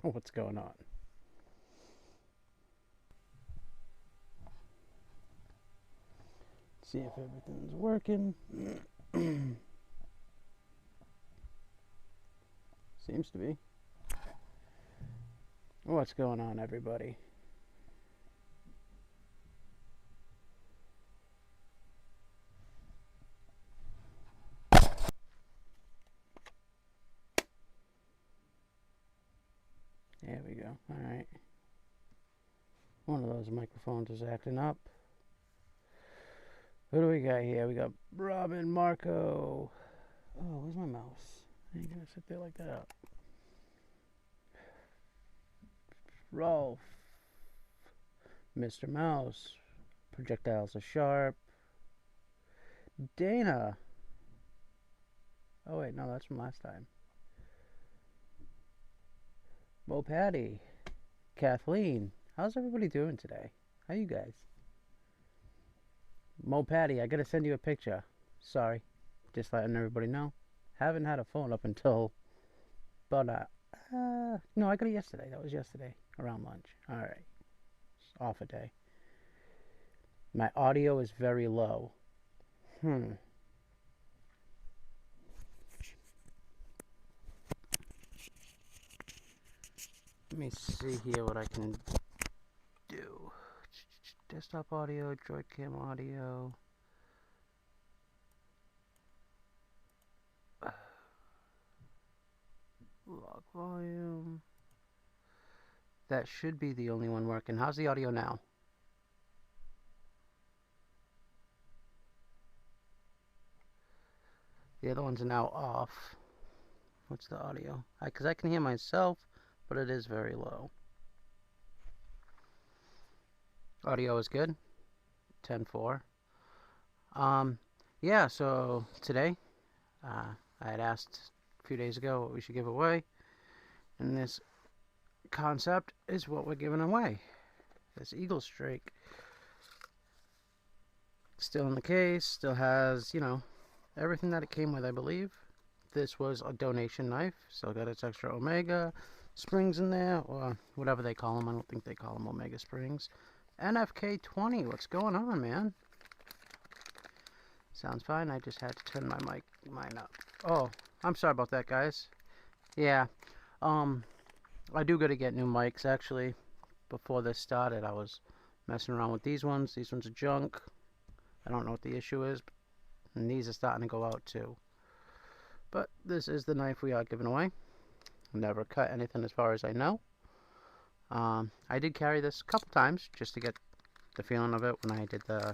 What's going on? See if everything's working. Seems to be. What's going on, everybody? There we go. Alright. One of those microphones is acting up. Who do we got here? We got Robin, Marco. Oh, where's my mouse? I ain't gonna sit there like that. Rolf. Mr. Mouse. Projectiles are sharp. Dana. Oh, wait, no, that's from last time. Mo Patty. Kathleen. How's everybody doing today? How you guys? Mo Patty, I gotta send you a picture. Sorry. Just letting everybody know. Haven't had a phone up until about no, I got it yesterday. That was yesterday around lunch. Alright. Off a day. My audio is very low. Let me see here what I can do. Desktop audio, Droid Cam audio. Log volume. That should be the only one working. How's the audio now? The other ones are now off. What's the audio? Because I can hear myself, but it is very low. Audio is good. 10.4. Yeah, so today, I had asked a few days ago what we should give away. And this concept is what we're giving away. This Eagle Strike. Still in the case. Still has, everything that it came with, I believe. This was a donation knife. Still got its extra Omega springs in there, or whatever they call them. I don't think they call them Omega springs. NFK20, what's going on, man? Sounds fine. I just had to turn mine up. Oh, I'm sorry about that, guys. Yeah, I do gotta get new mics. Actually, before this started, I was messing around with these ones. These ones are junk. I don't know what the issue is, and these are starting to go out too. But this is the knife we are giving away. Never cut anything as far as I know. I did carry this a couple times just to get the feeling of it when I did the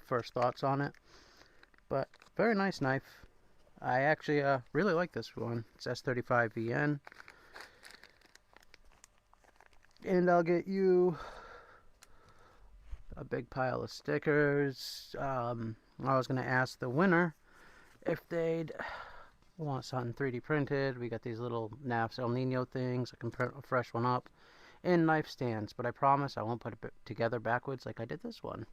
first thoughts on it. But very nice knife. I actually really like this one. It's S35VN. And I'll get you a big pile of stickers. I was going to ask the winner if they'd want something 3D printed. We got these little NAFs El Nino things. I can print a fresh one up. And knife stands. But I promise I won't put it together backwards like I did this one.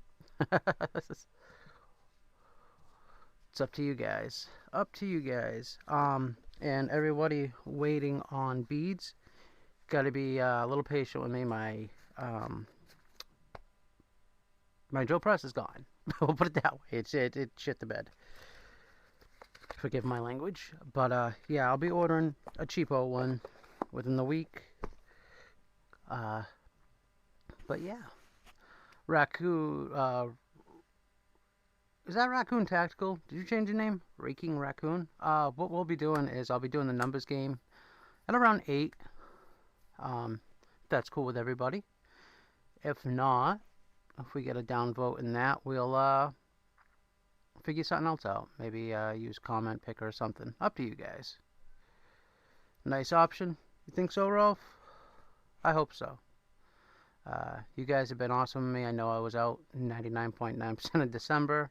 It's up to you guys. Up to you guys. And everybody waiting on beads, gotta be a little patient with me. My drill press is gone. We'll put it that way. It shit the bed. Forgive my language. But yeah, I'll be ordering a cheapo one within the week. But yeah. Raccoon, is that Raccoon Tactical? Did you change your name? Raking Raccoon? What we'll be doing is I'll be doing the numbers game at around 8. If that's cool with everybody. If not, if we get a downvote in that, we'll figure something else out. Maybe use comment picker or something. Up to you guys. Nice option. You think so, Rolf? I hope so. You guys have been awesome with me. I know I was out 99.9% of December.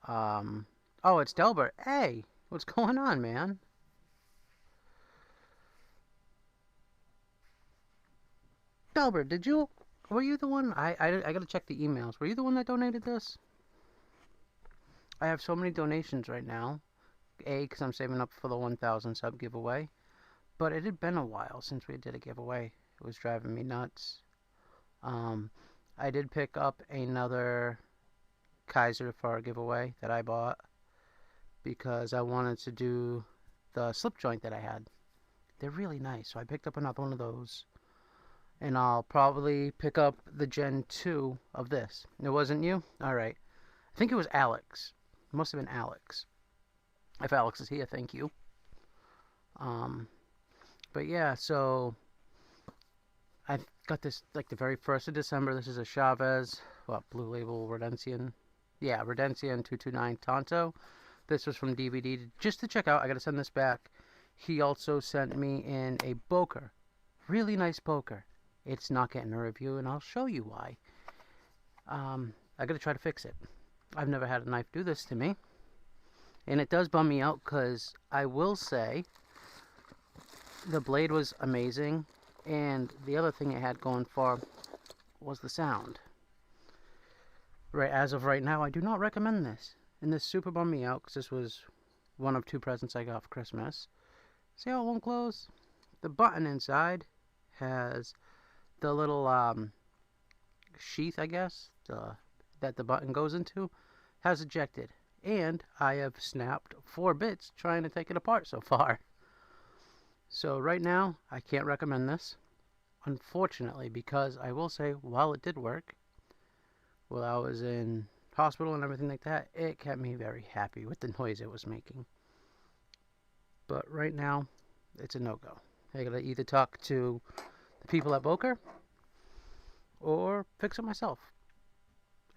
Oh, it's Delbert. Hey, what's going on, man? Delbert, were you the one? I gotta check the emails. Were you the one that donated this? I have so many donations right now. A, because I'm saving up for the 1,000 sub giveaway. But it had been a while since we did a giveaway. It was driving me nuts. Um, I did pick up another Kaiser for a giveaway that I bought because I wanted to do the slip joint that I had. They're really nice, so I picked up another one of those. And I'll probably pick up the Gen 2 of this. It wasn't you? Alright. I think it was Alex. It must have been Alex. If Alex is here, thank you. Um, but yeah, so I got this like the very 1st of December. This is a Chavez, Blue Label Redencian. Yeah, Redencian 229 Tonto. This was from DVD. Just to check out, I gotta send this back. He also sent me in a Boker. Really nice Boker. It's not getting a review, and I'll show you why. I gotta try to fix it. I've never had a knife do this to me. And it does bum me out because I will say the blade was amazing. And the other thing it had going for was the sound. Right, as of right now, I do not recommend this. And this super bummed me out because this was one of 2 presents I got for Christmas. See how it won't close? The button inside has the little sheath, I guess, that the button goes into, has ejected. And I have snapped 4 bits trying to take it apart so far. So right now, I can't recommend this, unfortunately, because I will say, while it did work, while I was in hospital and everything like that, it kept me very happy with the noise it was making. But right now, it's a no-go. I gotta either talk to the people at Boker or fix it myself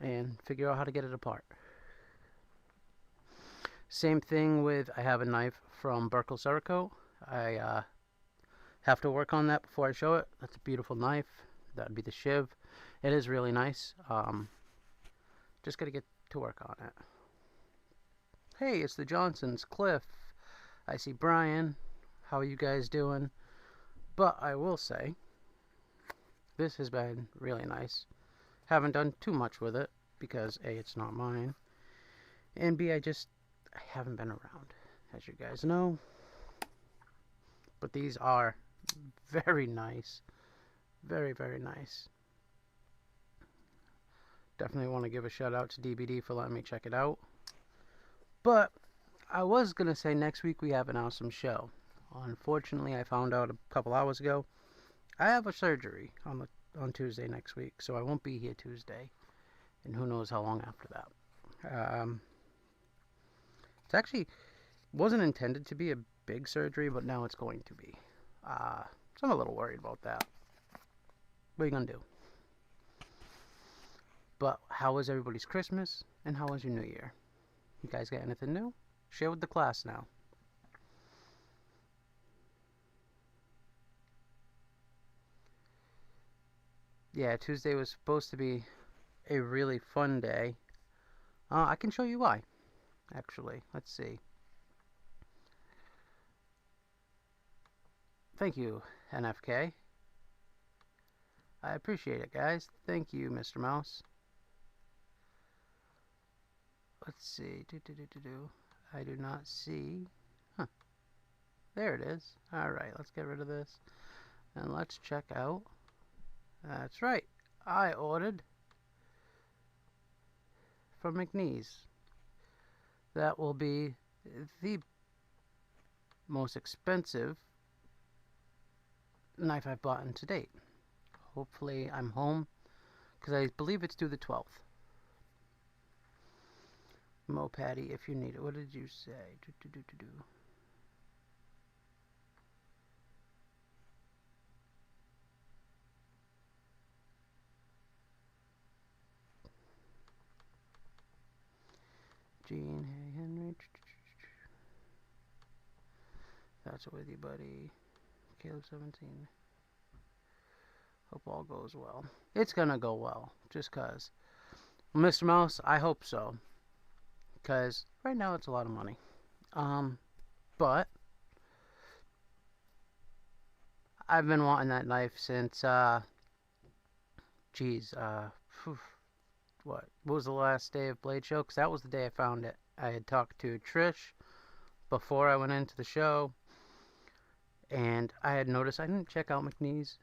and figure out how to get it apart. Same thing with, I have a knife from Berkel Cerakote. I have to work on that before I show it. That's a beautiful knife. That would be the Shiv. It is really nice. Just gotta get to work on it. Hey, it's the Johnsons. Cliff. I see Brian. How are you guys doing? But I will say, this has been really nice. Haven't done too much with it because A, it's not mine, and B, I haven't been around, as you guys know. But these are very nice. Very, very nice. Definitely want to give a shout out to DBD for letting me check it out. But I was going to say next week we have an awesome show. Unfortunately, I found out a couple hours ago I have a surgery on Tuesday next week, so I won't be here Tuesday, and who knows how long after that. It actually wasn't intended to be a big surgery, but now it's going to be. So I'm a little worried about that. What are you gonna do? But how was everybody's Christmas, and how was your New Year? You guys got anything new? Share with the class now. Yeah, Tuesday was supposed to be a really fun day. I can show you why, actually. Let's see. Thank you, NFK. I appreciate it, guys. Thank you, Mr. Mouse. Let's see. I do not see. Huh. There it is. Alright, let's get rid of this. And let's check out. That's right. I ordered from McNeese. That will be the most expensive knife I've bought to date. Hopefully I'm home, because I believe it's due the 12th. Mo Patty, if you need it. What did you say? Gene, hey Henry. That's with you, buddy. Caleb 17. Hope all goes well. It's gonna go well, just cause. Mr. Mouse, I hope so. Cause right now it's a lot of money. But I've been wanting that knife since what was the last day of Blade Show? Because that was the day I found it. I had talked to Trish before I went into the show, And I had noticed I didn't check out McNeese.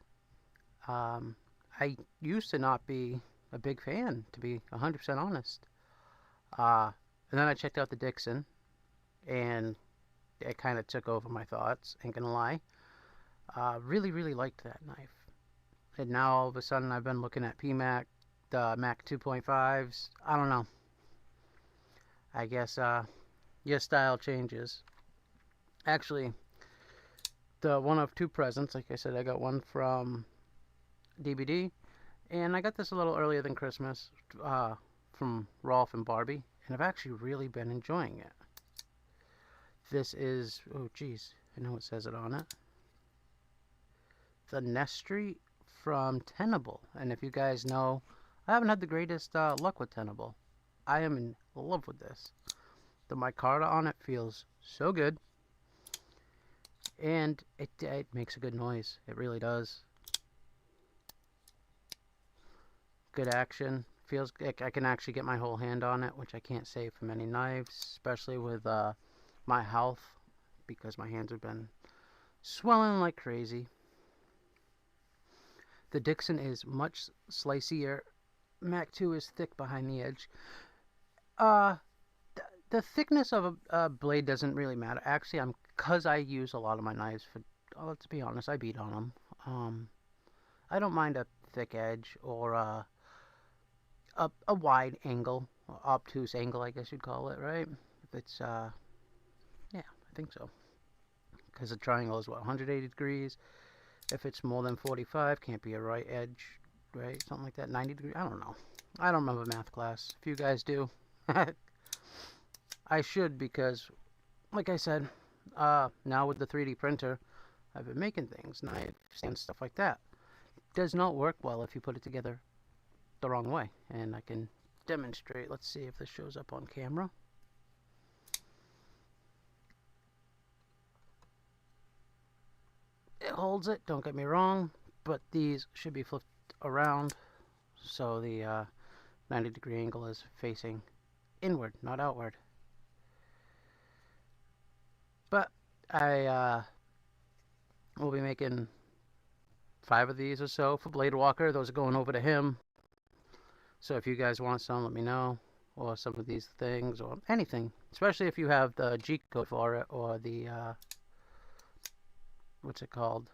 I used to not be a big fan, to be 100% honest. Uh, and then I checked out the Dixon, and it kind of took over my thoughts, ain't gonna lie. Really, really liked that knife. And now all of a sudden I've been looking at PMAC, the Mac 2.5s. I don't know. I guess your style changes. Actually, the one of two presents, like I said, I got one from DBD, and I got this a little earlier than Christmas from Rolf and Barbie, and I've actually really been enjoying it. This is, oh geez, I know it says it on it. The Nestry from Tenable, and if you guys know, I haven't had the greatest luck with Tenable. I am in love with this. The micarta on it feels so good, and it makes a good noise. It really does. Good action. Feels like I can actually get my whole hand on it, which I can't say for many knives, especially with my health, because my hands have been swelling like crazy. The Dixon is much slicier. Mac 2 is thick behind the edge. The thickness of a blade doesn't really matter. Actually, because I use a lot of my knives for, let's be honest, I beat on them. I don't mind a thick edge or a wide angle, or obtuse angle, I guess you'd call it, right? If it's, yeah, I think so. Because the triangle is, what, 180 degrees? If it's more than 45, can't be a right edge, right? Something like that, 90 degrees? I don't know. I don't remember math class. If you guys do, I should, because, like I said, now with the 3D printer, I've been making things, knives and stuff like that. It does not work well if you put it together the wrong way, and I can demonstrate. Let's see if this shows up on camera. It holds it, don't get me wrong, but these should be flipped around so the 90-degree angle is facing inward, not outward. But I will be making 5 of these or so for Blade Walker. Those are going over to him. So if you guys want some, let me know. Or some of these things, or anything. Especially if you have the G code for it, or the, what's it called?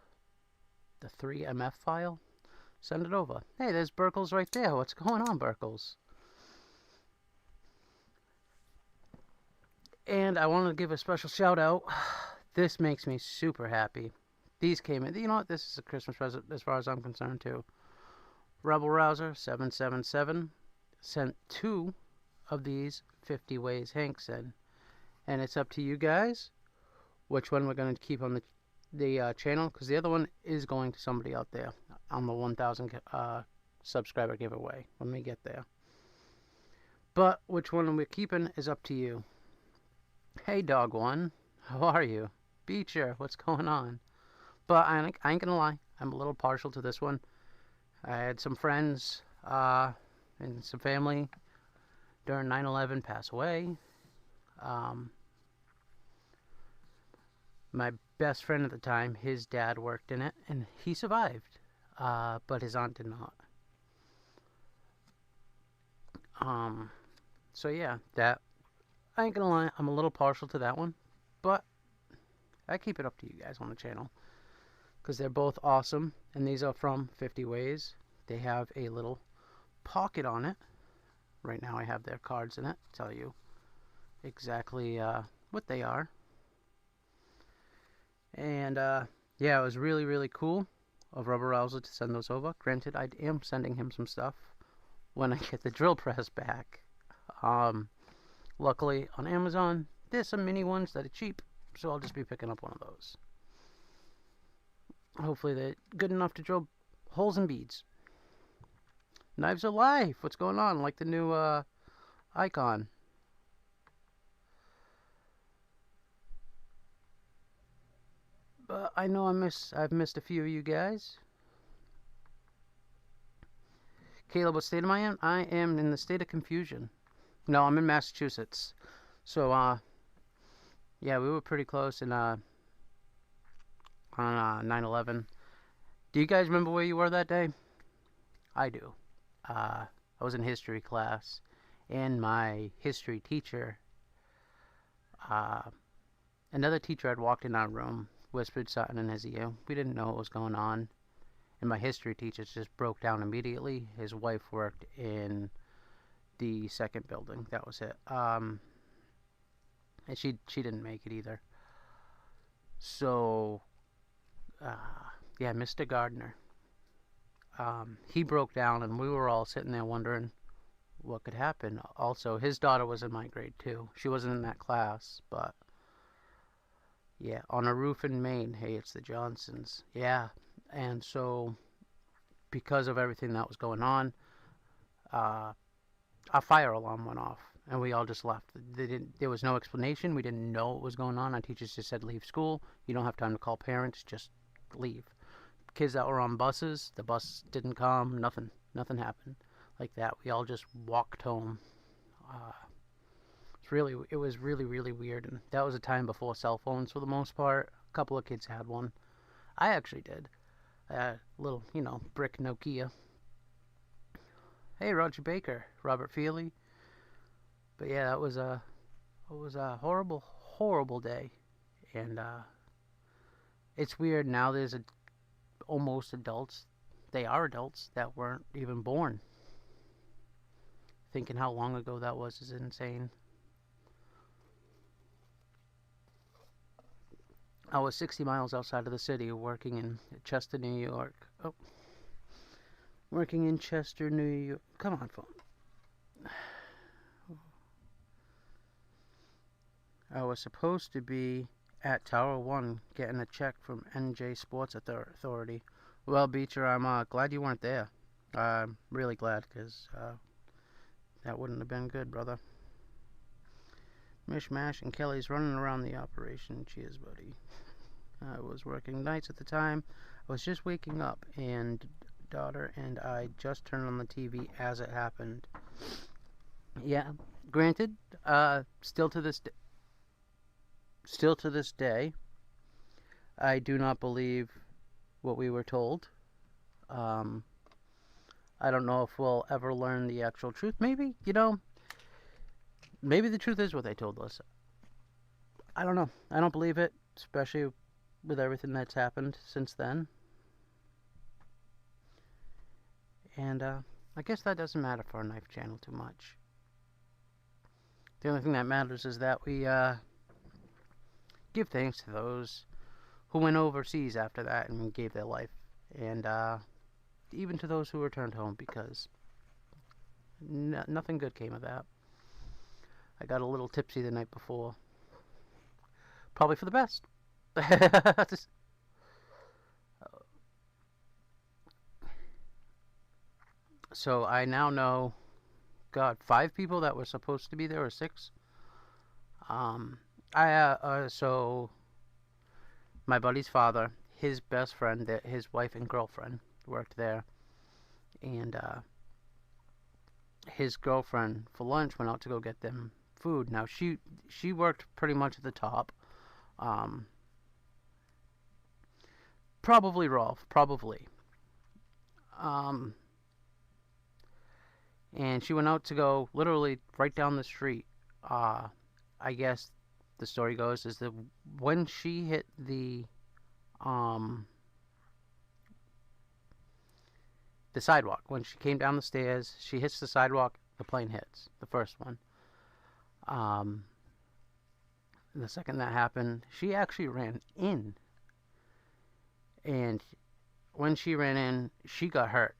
The 3MF file. Send it over. Hey, there's Burkles right there. What's going on, Burkles? And I want to give a special shout out. This makes me super happy. These came in. You know what? This is a Christmas present as far as I'm concerned, too. Rebel Rouser 777 sent 2 of these 50 ways Hank said. And it's up to you guys which one we're going to keep on the channel, because the other one is going to somebody out there on the 1,000 subscriber giveaway when we get there. But which one we're keeping is up to you. Hey, Dog One, how are you? Beecher, what's going on? But I ain't gonna lie, I'm a little partial to this one. I had some friends and some family during 9/11 pass away. My best friend at the time, his dad worked in it, and he survived, but his aunt did not. So yeah, that, I ain't gonna lie, I'm a little partial to that one, but I keep it up to you guys on the channel, because they're both awesome, and these are from 50 Ways. They have a little pocket on it. Right now I have their cards in it, tell you exactly what they are. And yeah, it was really, really cool of Rubber Rouser to send those over. Granted, I am sending him some stuff when I get the drill press back. Luckily, on Amazon, there's some mini ones that are cheap, so I'll just be picking up one of those. Hopefully they're good enough to drill holes and beads. Knives of Life, what's going on? Like the new icon. But I know I've missed a few of you guys. Caleb, what state am I in? I am in the state of confusion. No, I'm in Massachusetts. So, yeah, we were pretty close, and on 9/11. Do you guys remember where you were that day? I do. I was in history class, and my history teacher, uh, another teacher had walked in our room, whispered something in his ear. We didn't know what was going on, and my history teacher just broke down immediately. His wife worked in the second building. That was it. And she didn't make it either. So, yeah, Mr. Gardner. He broke down, and we were all sitting there wondering what could happen. Also, his daughter was in my grade too. She wasn't in that class, but yeah, on a roof in Maine. Hey, it's the Johnsons. Yeah, and so because of everything that was going on, uh, our fire alarm went off, and we all just left. There was no explanation. We didn't know what was going on. Our teachers just said, leave school. You don't have time to call parents. Just leave. Kids that were on buses, the bus didn't come. Nothing happened like that. We all just walked home. It was really weird, and that was a time before cell phones for the most part. A couple of kids had one. I actually did. A little, brick Nokia. Hey, Roger Baker, Robert Feely. But yeah, it was a horrible day, and it's weird now. There's almost adults. They are adults that weren't even born. Thinking how long ago that was is insane. I was 60 miles outside of the city working in Chester, New York. Oh, working in Chester, New York. Come on, phone. I was supposed to be at Tower 1 getting a check from NJ Sports Authority. Well, Beecher, I'm glad you weren't there. I'm really glad, because that wouldn't have been good, brother. Mishmash and Kelly's running around the operation. Cheers, buddy. I was working nights at the time. I was just waking up, and daughter and I just turned on the TV as it happened. Yeah, granted, still to this day, I do not believe what we were told. I don't know if we'll ever learn the actual truth. Maybe, maybe the truth is what they told us. I don't know. I don't believe it, especially with everything that's happened since then. And I guess that doesn't matter for a Knife Channel too much. The only thing that matters is that we give thanks to those who went overseas after that and gave their life, and even to those who returned home, because nothing good came of that. I got a little tipsy the night before. Probably for the best. So I now know, God, 5 people that were supposed to be there, or 6. So my buddy's father, his best friend, his wife and girlfriend worked there, and his girlfriend for lunch went out to go get them food. Now she worked pretty much at the top. Probably Rolf, probably. And she went out to go literally right down the street. I guess the story goes is that when she hit the sidewalk, when she came down the stairs, she hits the sidewalk, the plane hits, the first one. The second that happened, she actually ran in. And when she ran in, she got hurt.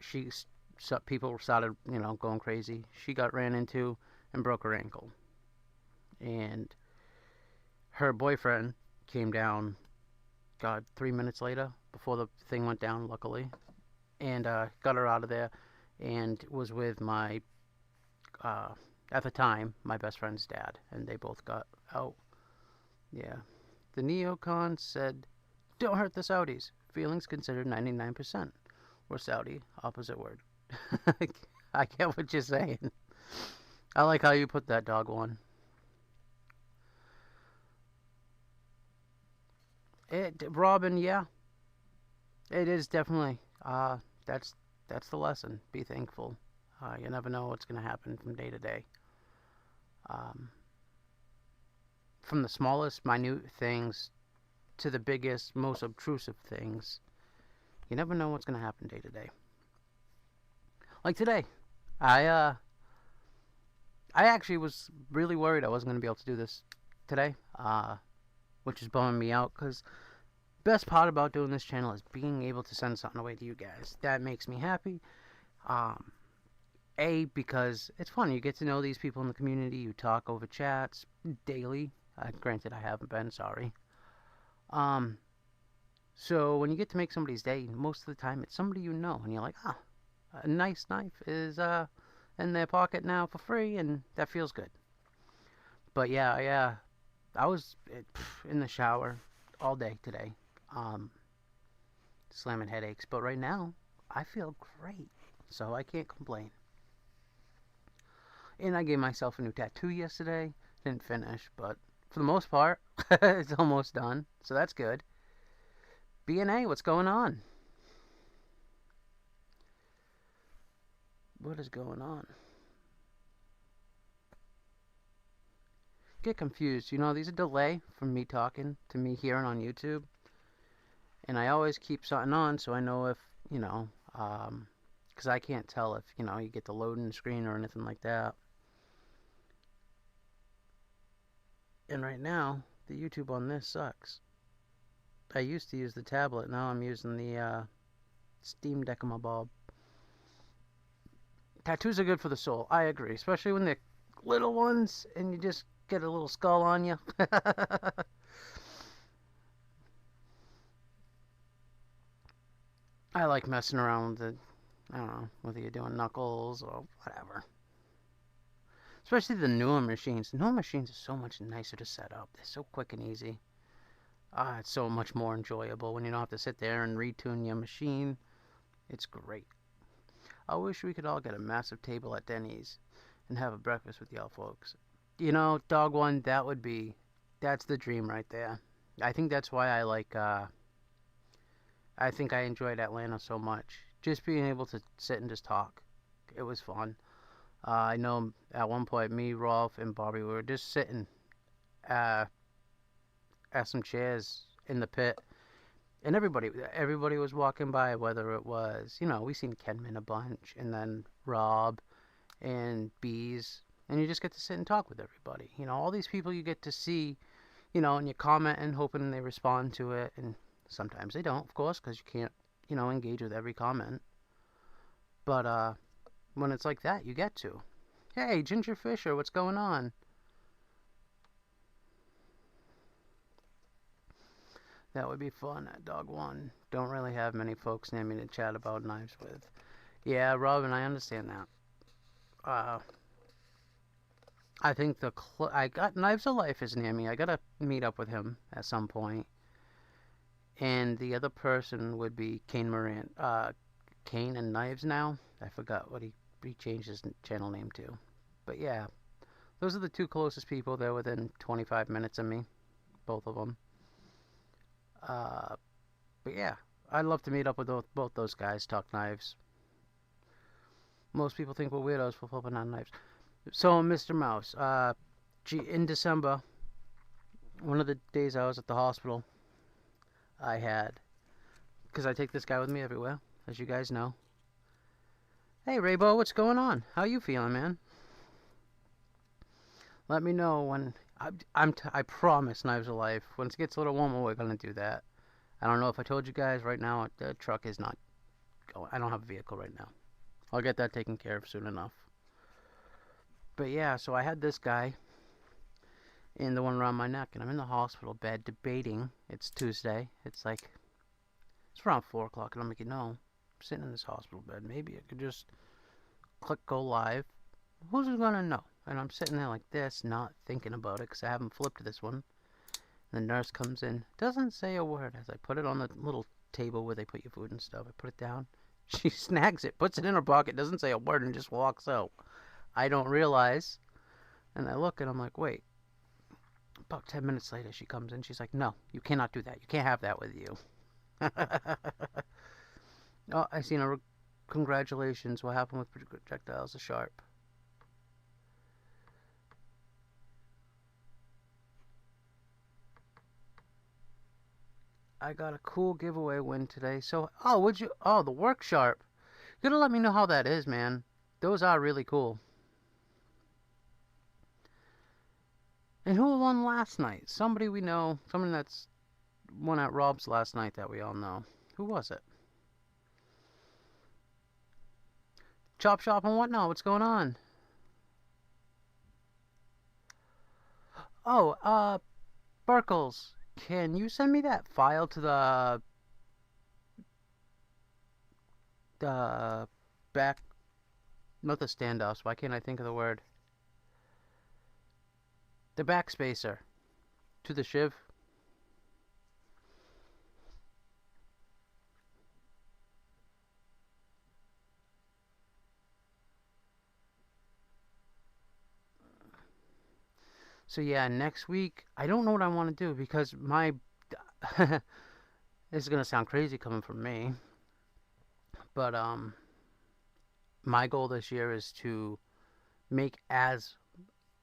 People started, going crazy. She got ran into and broke her ankle. And her boyfriend came down, God, 3 minutes later, before the thing went down, luckily, and got her out of there, and was with my, at the time, my best friend's dad, and they both got out. Yeah. The neocon said, don't hurt the Saudis. Feelings considered 99%. Or Saudi, opposite word. I get what you're saying. I like how you put that, dog one. Robin, yeah. It is definitely, that's that's the lesson. Be thankful. You never know what's going to happen from day to day. Um, from the smallest, minute things to the biggest, most obtrusive things, you never know what's going to happen day to day. Like today, I uh, I actually was really worried I wasn't going to be able to do this today, which is bumming me out because best part about doing this channel is being able to send something away to you guys. That makes me happy. Um, because it's fun. You get to know these people in the community. You talk over chats daily. Granted, I haven't been. Sorry. Um, so when you get to make somebody's day, most of the time it's somebody you know, and you're like, ah, a nice knife is in their pocket now for free, and that feels good. But yeah, I was in the shower all day today, um, slamming headaches. But right now, I feel great, so I can't complain. And I gave myself a new tattoo yesterday. Didn't finish, but for the most part, it's almost done. So that's good. B&A, what's going on? What is going on? Get confused. You know, there's a delay from me talking to me hearing on YouTube. And I always keep something on so I know if, you know, because I can't tell if, you know, you get the loading screen or anything like that. And right now, the YouTube on this sucks. I used to use the tablet, now I'm using the Steam Deck on my bulb. Tattoos are good for the soul, I agree, especially when they're little ones and you just get a little skull on you. I like messing around with it. I don't know, whether you're doing knuckles or whatever. Especially the newer machines. The newer machines are so much nicer to set up. They're so quick and easy. It's so much more enjoyable when you don't have to sit there and retune your machine. It's great. I wish we could all get a massive table at Denny's and have a breakfast with y'all folks. You know, dog one, that's the dream right there. I think that's why I think I enjoyed Atlanta so much. Just being able to sit and just talk. It was fun. I know at one point me, Rolf, and Bobby we were just sitting uh, at some chairs in the pit, and everybody was walking by. Whether it was, you know, we seen Kenman a bunch, and then Rob and Bees, and you just get to sit and talk with everybody. You know, all these people you get to see, you know, and you comment and hoping they respond to it, and sometimes they don't, of course, because you can't, you know, engage with every comment. But when it's like that, you get to. Hey, Ginger Fisher, what's going on? That would be fun at Dog One. Don't really have many folks near me to chat about knives with. Yeah, Robin, I understand that. Uh, I think I got Knives of Life is near me. I gotta meet up with him at some point. And the other person would be Kane Moran. Kane and Knives now. I forgot what he changed his channel name to. But yeah, those are the two closest people. They're within 25 minutes of me, both of them. Uh, but yeah, I'd love to meet up with both those guys, talk knives. Most people think we're weirdos for flipping on knives. So, Mr. Mouse, in December, one of the days I was at the hospital, I had, because I take this guy with me everywhere, as you guys know. Hey, Raybo, what's going on? How you feeling, man? Let me know when. I promise, Knives of Life. When it gets a little warmer, we're gonna do that. I don't know if I told you guys. Right now, the truck is not going. I don't have a vehicle right now. I'll get that taken care of soon enough. But yeah, so I had this guy in the one around my neck, and I'm in the hospital bed debating. It's Tuesday. It's around 4 o'clock, and I'm like, you know, I'm sitting in this hospital bed. Maybe I could just click go live. Who's gonna know? And I'm sitting there like this, not thinking about it, because I haven't flipped this one. And the nurse comes in, doesn't say a word. As I put it on the little table where they put your food and stuff, I put it down. She snags it, puts it in her pocket, doesn't say a word, and just walks out. I don't realize, and I look, and I'm like, wait. About 10 minutes later, she comes in. She's like, no, you cannot do that. You can't have that with you. Oh, I seen a congratulations. What happened with projectiles? A sharp. I got a cool giveaway win today. So, oh, would you? Oh, the work sharp. You gotta let me know how that is, man. Those are really cool. And who won last night? Somebody we know. Someone that's won at Rob's last night that we all know. Who was it? Chop Shop and whatnot. What's going on? Oh, Burkles. Can you send me that file to the back? Not the standoffs. Why can't I think of the word? The backspacer to the Shiv. So yeah, next week I don't know what I want to do because my this is gonna sound crazy coming from me, but my goal this year is to make as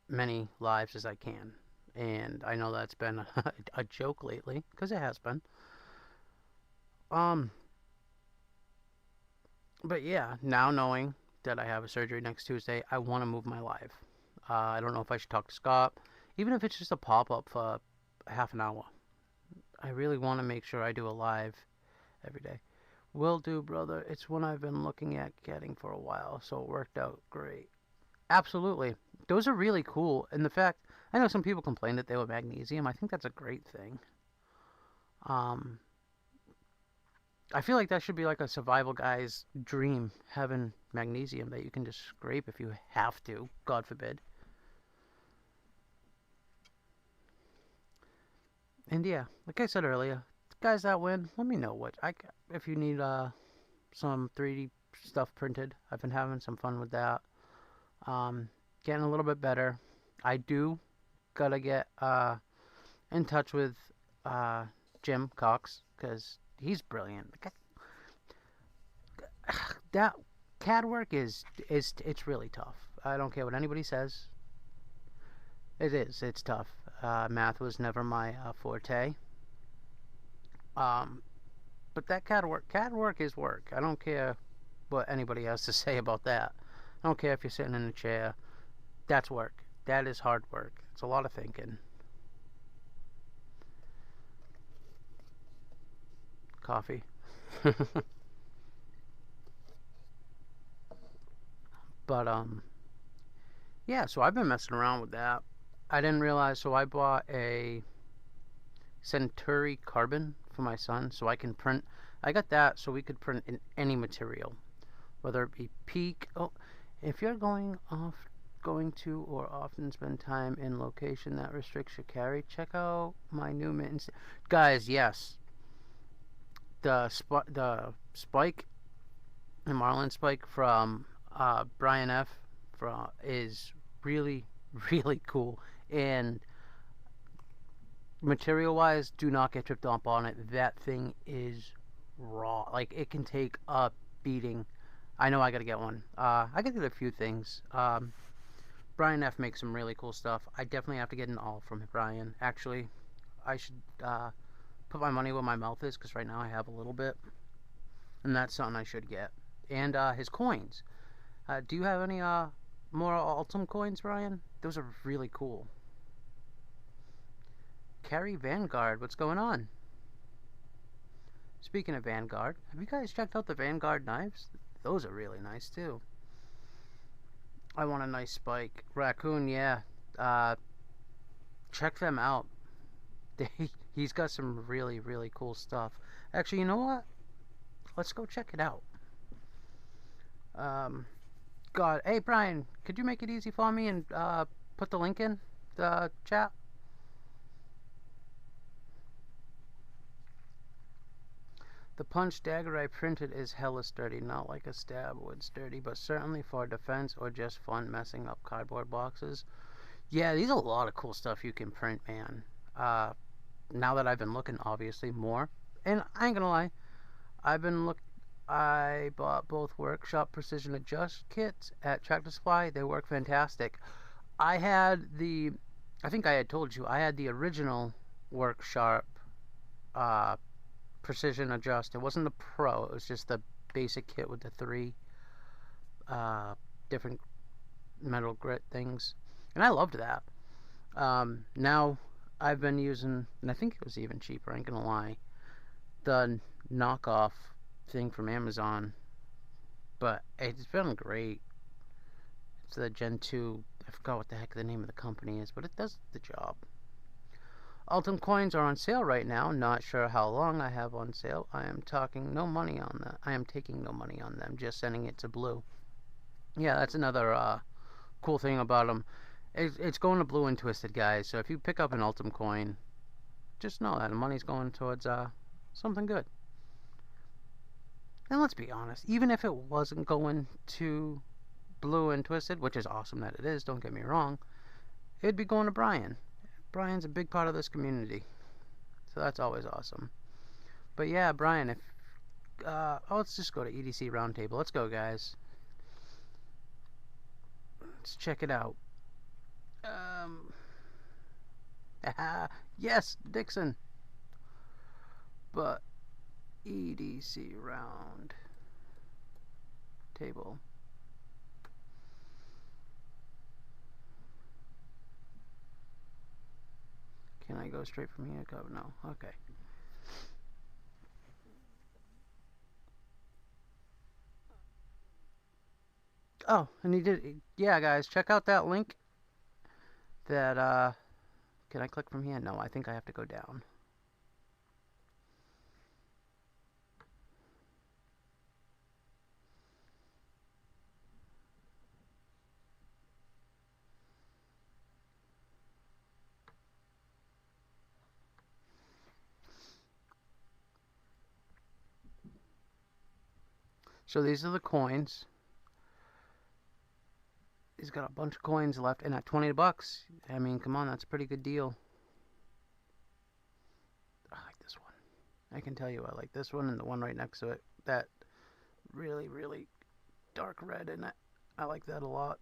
many lives as I can, and I know that's been a joke lately because it has been. Um, but yeah, now knowing that I have a surgery next Tuesday, I want to move my live. I don't know if I should talk to Scott, even if it's just a pop up for half an hour. I really want to make sure I do a live every day. Will do, brother. It's one I've been looking at getting for a while, so it worked out great. Absolutely. Those are really cool. And the fact, I know some people complain that they were magnesium. I think that's a great thing. Um, I feel like that should be like a survival guy's dream, having magnesium that you can just scrape if you have to, God forbid. And yeah, like I said earlier, guys that win, let me know what I if you need some 3D stuff printed. I've been having some fun with that. Getting a little bit better. I do gotta get in touch with uh, Jim Cox because he's brilliant. That CAD work is it's really tough. I don't care what anybody says. It is. It's tough. Math was never my forte. Um, but that CAD work is work. I don't care what anybody has to say about that. I don't care if you're sitting in a chair. That's work. That is hard work. It's a lot of thinking. Coffee. But yeah. So I've been messing around with that. I didn't realize. So I bought a Centuri Carbon for my son, so I can print. I got that so we could print in any material, whether it be peak. Oh, if you're going to or often spend time in location that restricts your carry, check out my new mittens, guys. Yes, the spike, the Marlin spike from Brian F. Is really really cool, and material wise, do not get tripped up on it. That thing is raw. Like it can take a beating. I know I gotta get one. I gotta get a few things. Brian F makes some really cool stuff. I definitely have to get an all from Brian. Actually, I should put my money where my mouth is because right now I have a little bit, and that's something I should get. And his coins. Do you have any more Altum coins, Brian? Those are really cool. Carry Vanguard, what's going on? Speaking of Vanguard, have you guys checked out the Vanguard knives? Those are really nice too. I want a nice spike. Raccoon, yeah. Uh, check them out. He's got some really, really cool stuff. Actually, you know what? Let's go check it out. Um, God, hey Brian, could you make it easy for me and put the link in the chat? The punch dagger I printed is hella sturdy, not like a stab wood sturdy, but certainly for defense or just fun messing up cardboard boxes. Yeah, these are a lot of cool stuff you can print, man. Now that I've been looking, obviously, more, And I ain't gonna lie, I've been look. I bought both Workshop Precision Adjust kits at Tractor Supply. They work fantastic. I had the, I think I had told you, I had the original Workshop uh, Precision Adjust. It wasn't the Pro. It was just the basic kit with the three uh, different metal grit things, and I loved that. Now I've been using, and I think it was even cheaper. I ain't gonna lie, the knockoff thing from Amazon, but it's been great. It's the Gen 2. I forgot what the heck the name of the company is, but it does the job. Ultim coins are on sale right now. Not sure how long I have on sale. I am talking no money on that. I am taking no money on them. Just sending it to Blue. Yeah, that's another cool thing about them. It's going to Blue and Twisted, guys. So if you pick up an Ultim coin, just know that the money's going towards something good. And let's be honest, even if it wasn't going to Blue and Twisted, which is awesome that it is, don't get me wrong, it'd be going to Brian. Brian's a big part of this community, so that's always awesome. But yeah, Brian, if let's just go to EDC Roundtable. Let's go, guys. Let's check it out. Yes, Dixon. But EDC Round Table. Can I go straight from here? Go, no. Okay. Oh, and he did. Yeah, guys, check out that link. That can I click from here? No, I think I have to go down. So these are the coins. He's got a bunch of coins left, and at 20 bucks, I mean, come on, that's a pretty good deal. I like this one. I can tell you I like this one and the one right next to it. That really, really dark red in it. I like that a lot.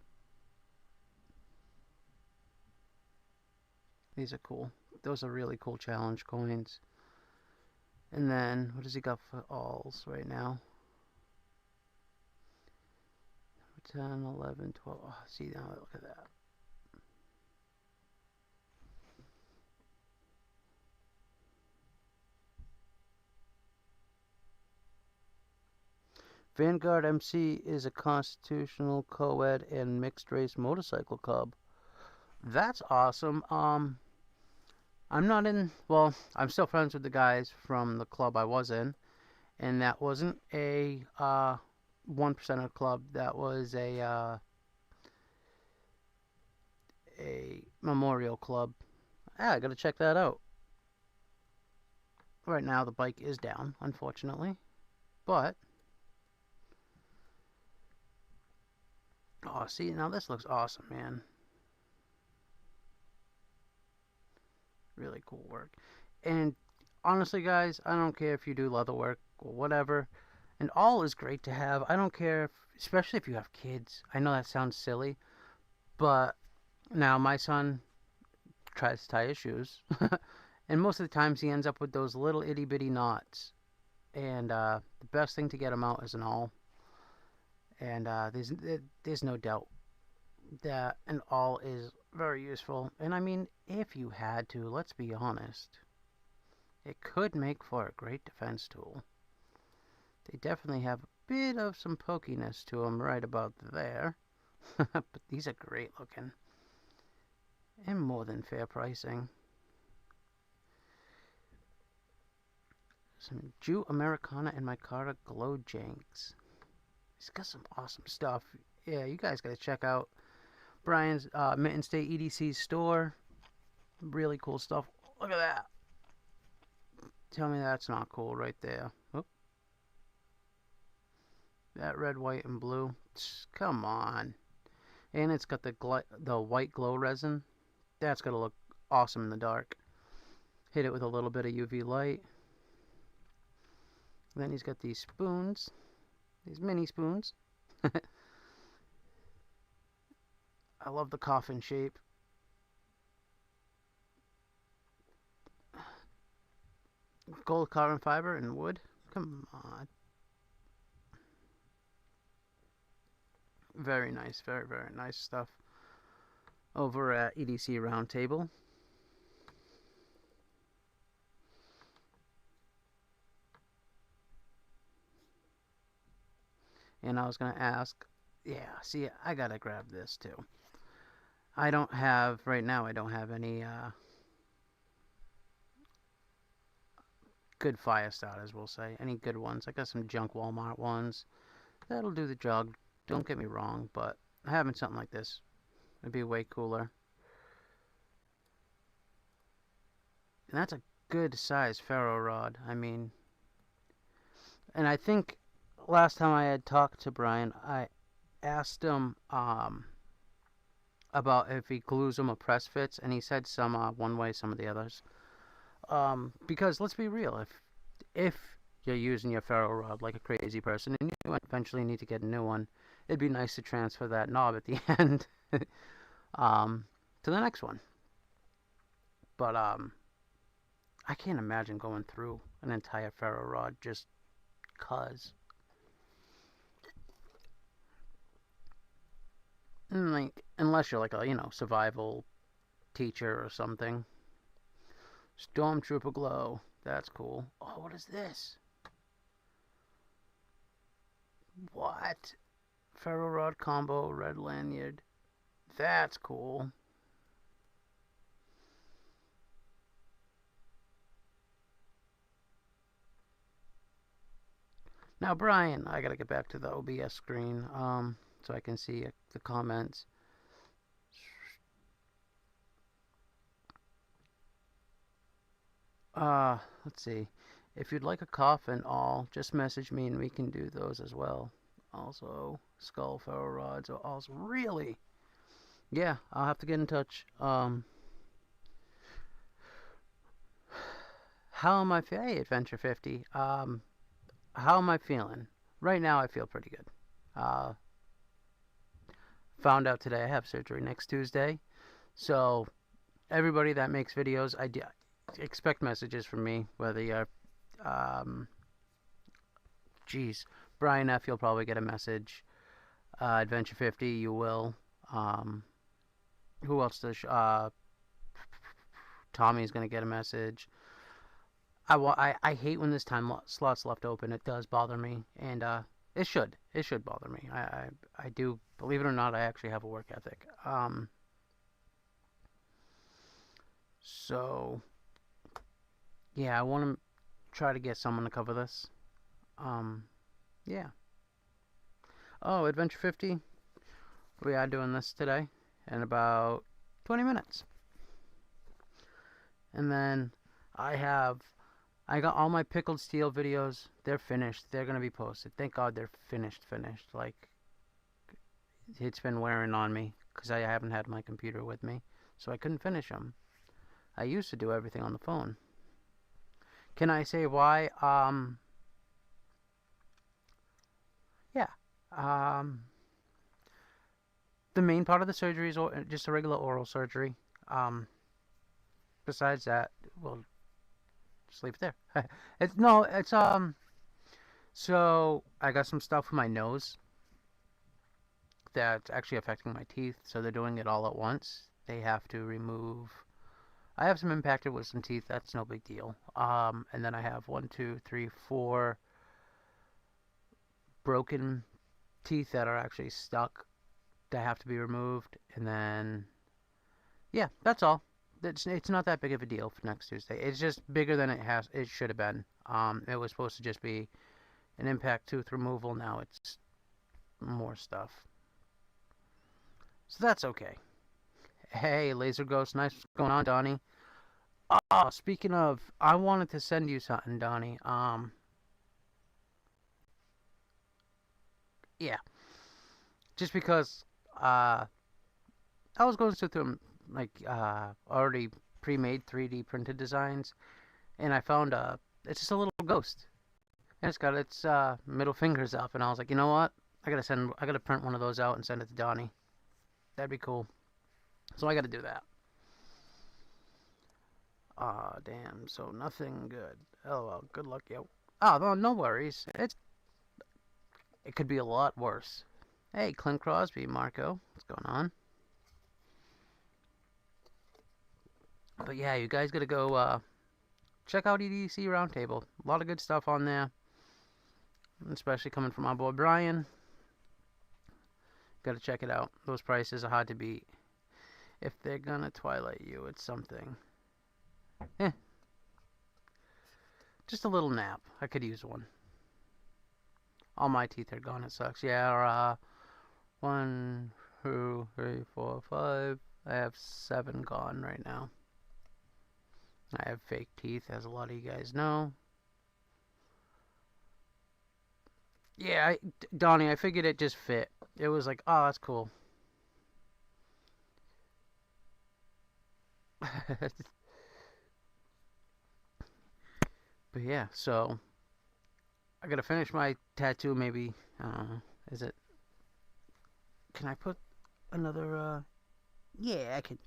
These are cool. Those are really cool challenge coins. And then, what does he got for alls right now? 10, 11, 12. Oh, see now, look at that. Vanguard MC is a constitutional co-ed and mixed race motorcycle club. That's awesome. I'm not in, well, I'm still friends with the guys from the club I was in, and that wasn't a 1% club. That was a memorial club. Yeah, I gotta check that out. Right now the bike is down, unfortunately, but oh, see, now this looks awesome, man. Really cool work. And honestly, guys, I don't care if you do leather work or whatever. And all is great to have. I don't care, if, especially if you have kids. I know that sounds silly, but now my son tries to tie his shoes, and most of the times he ends up with those little itty bitty knots. And the best thing to get him out is an awl. And there's no doubt that an awl is very useful. And I mean, if you had to, let's be honest, it could make for a great defense tool. They definitely have a bit of some pokiness to them right about there. But these are great looking. And more than fair pricing. Some Jew Americana and Micarta Glow Janks. He's got some awesome stuff. Yeah, you guys gotta check out Brian's Mitten State EDC store. Really cool stuff. Look at that. Tell me that's not cool right there. Oop. That red, white, and blue. Come on. And it's got the white glow resin. That's gonna look awesome in the dark. Hit it with a little bit of UV light. And then he's got these spoons, these mini spoons. I love the coffin shape. Gold carbon fiber and wood. Come on. Very nice, very, very nice stuff over at EDC Roundtable. And I was going to ask, yeah, see, I got to grab this too. I don't have, right now, I don't have any good fire starters, we'll say. Any good ones. I got some junk Walmart ones. That'll do the job. Don't get me wrong, but having something like this would be way cooler. And that's a good size ferro rod. I mean, and I think last time I had talked to Brian, I asked him about if he glues them or press fits, and he said some one way, some of the others. Because let's be real, if you're using your ferro rod like a crazy person and you eventually need to get a new one, it'd be nice to transfer that knob at the end to the next one. But I can't imagine going through an entire ferro rod just cause. And like, unless you're like a, survival teacher or something. Stormtrooper glow. That's cool. Oh, what is this? What? Ferro rod combo, red lanyard. That's cool. Now, Brian, I gotta get back to the OBS screen, so I can see the comments. Let's see. If you'd like a coffin, just message me and we can do those as well. Also, skull ferro rods are also really. Yeah, I'll have to get in touch. How am I feeling? Hey, Adventure 50. How am I feeling? Right now, I feel pretty good. Found out today I have surgery next Tuesday. So, everybody that makes videos, I expect messages from me, whether you're, Brian F., you'll probably get a message. Adventure 50, you will. Who else does, Tommy's gonna get a message. I hate when this time slot's left open. It does bother me, and it should bother me. I do, believe it or not, I actually have a work ethic. So yeah, I want to try to get someone to cover this. Yeah. Oh, Adventure 50. We are doing this today in about 20 minutes. And then I got all my pickled steel videos. They're finished. They're going to be posted. Thank God they're finished. Like, it's been wearing on me because I haven't had my computer with me. So I couldn't finish them. I used to do everything on the phone. Can I say why? Yeah. The main part of the surgery is just a regular oral surgery. Besides that, we'll just leave it there. So I got some stuff with my nose that's actually affecting my teeth, so they're doing it all at once. They have to remove. I have some impacted with some teeth. That's no big deal. And then I have 4 broken teeth that are actually stuck that have to be removed. And then, yeah, that's all. It's not that big of a deal for next Tuesday. It's just bigger than it should have been. It was supposed to just be an impact tooth removal. Now it's more stuff. So that's okay. Hey, Laser Ghost, nice. What's going on, Donnie? Speaking of, I wanted to send you something, Donnie. Yeah. Just because, I was going through like, already pre-made 3D printed designs, and I found, it's just a little ghost. And it's got its middle fingers up, and I was like, you know what? I gotta print one of those out and send it to Donnie. That'd be cool. So I gotta do that. Ah, damn. So nothing good. Oh well, good luck, yo. Oh, no, no worries. It could be a lot worse. Hey, Clint Crosby, Marco, what's going on? But yeah, you guys gotta go check out EDC Roundtable. A lot of good stuff on there, especially coming from our boy Brian. Gotta check it out. Those prices are hard to beat. If they're gonna Twilight you, it's something. Eh, just a little nap. I could use one. All my teeth are gone. It sucks. Yeah, 1, 2, 3, 4, 5. I have 7 gone right now. I have fake teeth, as a lot of you guys know. Yeah, Donnie, I figured it just fit. It was like, oh, that's cool. But yeah, so I gotta finish my tattoo. Maybe, is it? Can I put another? Yeah, I can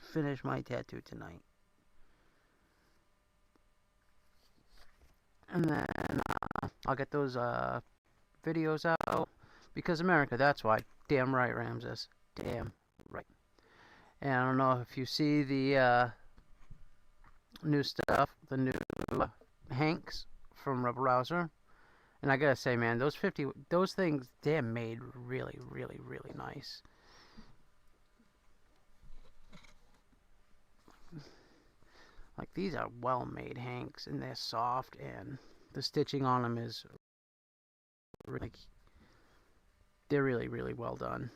finish my tattoo tonight, and then I'll get those videos out because America. That's why. Damn right, Ramses. Damn right. And I don't know if you see the new stuff, the new Hanks from Rebel Rouser. And I gotta say, man, those things, they're made really, really, really nice. Like, these are well-made Hanks, and they're soft, and the stitching on them is, like, they're really, really well done.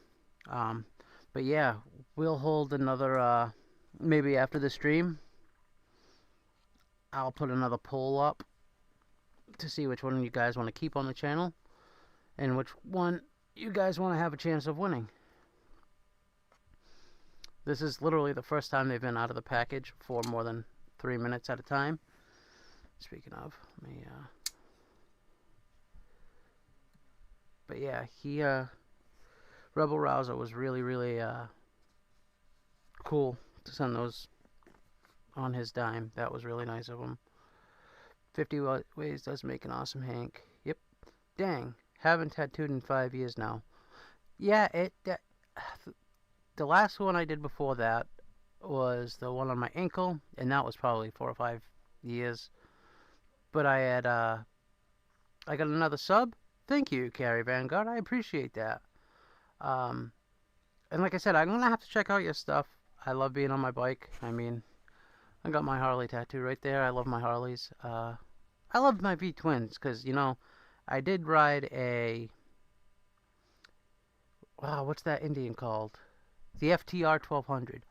Um, but yeah, we'll hold another, maybe after the stream, I'll put another poll up to see which one you guys want to keep on the channel, and which one you guys want to have a chance of winning. This is literally the first time they've been out of the package for more than 3 minutes at a time. Speaking of, let me, but yeah, Rebel Rouser was really, really, cool to send those on his dime. That was really nice of him. 50 ways does make an awesome Hank. Yep. Dang. Haven't tattooed in 5 years now. Yeah, the last one I did before that was the one on my ankle, and that was probably 4 or 5 years. But I got another sub. Thank you, Carrie Vanguard. I appreciate that. Um, and like I said, I'm gonna have to check out your stuff. I love being on my bike. I mean, I got my Harley tattoo right there. I love my Harleys. I love my V twins because I did ride a wow, what's that Indian called? The FTR 1200.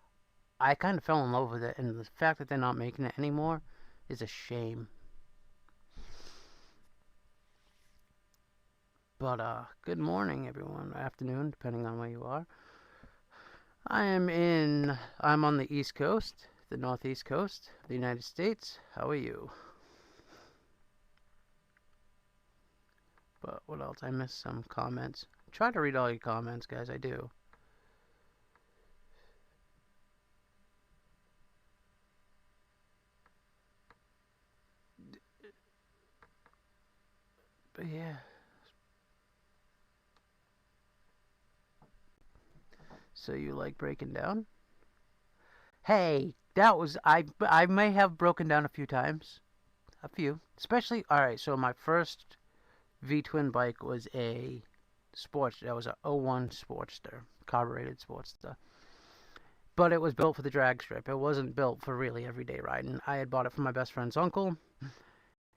I kind of fell in love with it, and the fact that they're not making it anymore is a shame. But good morning, everyone. Afternoon, depending on where you are. I'm on the East Coast, the Northeast Coast of the United States. How are you? But what else? I missed some comments. Try to read all your comments, guys. I do. But yeah. So you like breaking down? Hey, that was I may have broken down a few times. A few. Especially alright, so my first V twin bike was a that was a '01 Sportster, carbureted Sportster. But it was built for the drag strip. It wasn't built for really everyday riding. I had bought it from my best friend's uncle. And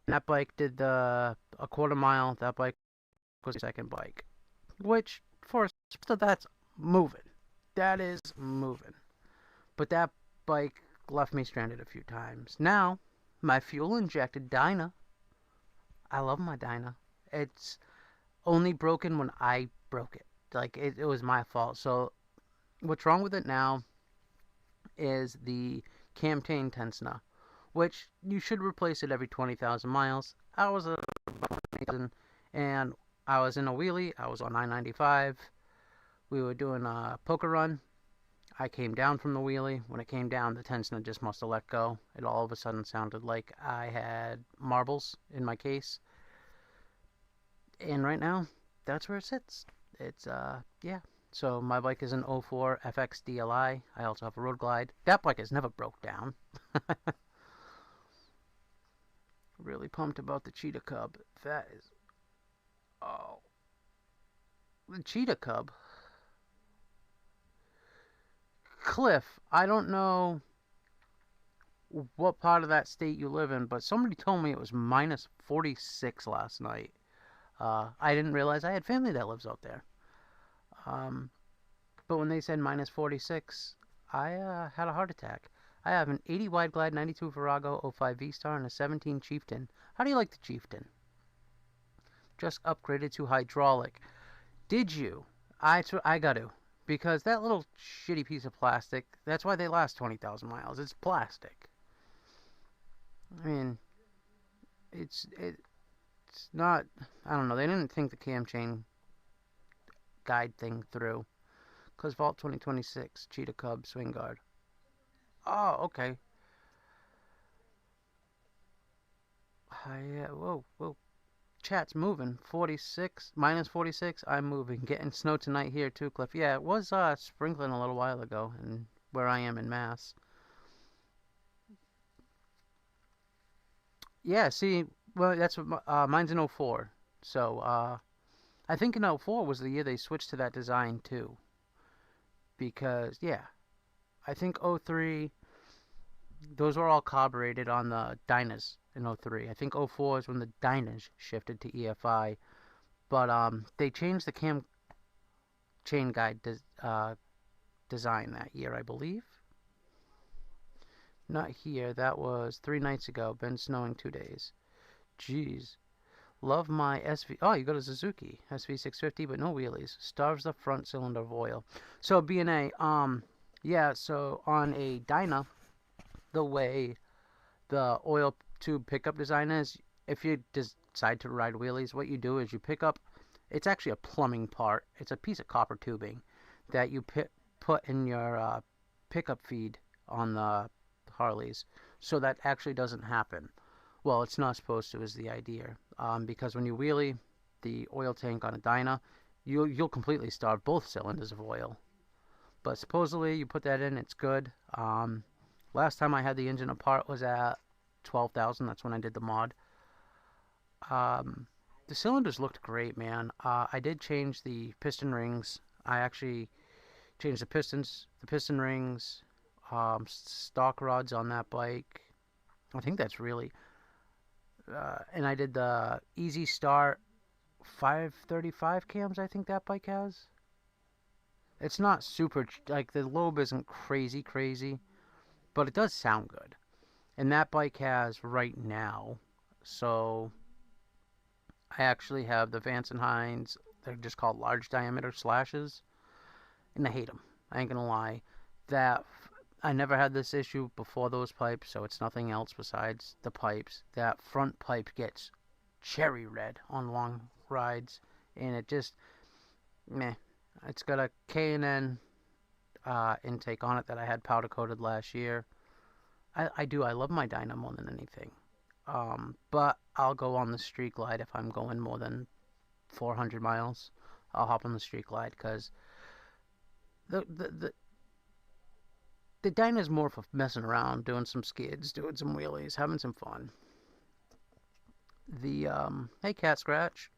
that bike did a quarter mile. That bike was the second bike. Which so that's moving. That is moving. But that bike left me stranded a few times. Now, my fuel injected Dyna. I love my Dyna. It's only broken when I broke it. Like it was my fault. So what's wrong with it now is the Camtane Tensna, which you should replace it every 20,000 miles. I was a and I was in a wheelie. I was on I-95. We were doing a poker run. I came down from the wheelie. When it came down, the tensioner just must have let go. It all of a sudden sounded like I had marbles in my case. And right now, that's where it sits. It's, yeah. So my bike is an 04 FX DLI. I also have a Road Glide. That bike has never broke down. Really pumped about the Cheetah Cub. That is, oh, the Cheetah Cub. Cliff, I don't know what part of that state you live in, but somebody told me it was minus 46 last night. I didn't realize I had family that lives out there. Um, but when they said minus 46, I had a heart attack. I have an 80 Wide Glide 92 Virago 05 V-Star and a 17 Chieftain. How do you like the Chieftain? Just upgraded to hydraulic. Did you? I got to. Because that little shitty piece of plastic, that's why they last 20,000 miles. It's plastic. I mean, it's not, I don't know, they didn't think the cam chain guide thing through. Because Vault 2026, Cheetah Cub, Swing Guard. Oh, okay. Whoa, whoa. Chat's moving. 46, minus 46, I'm moving. Getting snow tonight here too, Cliff. Yeah, it was sprinkling a little while ago, and where I am in Mass. Yeah, see, well, that's what mine's in 04. So, I think in 04 was the year they switched to that design too. Because, yeah, I think 03, those were all carbureted on the Dynas in 03. I think 04 is when the Dynas shifted to EFI. But they changed the cam chain guide design that year, I believe. Not here. That was 3 nights ago. Been snowing 2 days. Jeez. Love my SV. Oh, you got a Suzuki SV650, but no wheelies. Starves the front cylinder of oil. So B&A, yeah. So on a Dyna, the way the oil tube pickup design is, if you decide to ride wheelies, what you do is you pick up. It's actually a plumbing part. It's a piece of copper tubing that you put in your pickup feed on the Harleys, so that actually doesn't happen. Well, it's not supposed to, is the idea. Because when you wheelie the oil tank on a Dyna, you'll completely starve both cylinders of oil. But supposedly you put that in, it's good. Last time I had the engine apart was at 12,000. That's when I did the mod. The cylinders looked great, man. I did change the piston rings. I actually changed the pistons, the piston rings, stock rods on that bike. I think that's really, and I did the Easy Start 535 cams. I think that bike has. It's not super, like the lobe isn't crazy, but it does sound good. And that bike has right now. So I actually have the Vance and Hines. They're just called large diameter slashes, and I hate them. I ain't gonna lie. That I never had this issue before those pipes, so it's nothing else besides the pipes. That front pipe gets cherry red on long rides, and it just meh. It's got a K&N intake on it that I had powder coated last year. I do. I love my Dyna more than anything. But I'll go on the Street Glide if I'm going more than 400 miles. I'll hop on the Street Glide because the Dyna's more for messing around, doing some skids, doing some wheelies, having some fun. Hey Cat Scratch.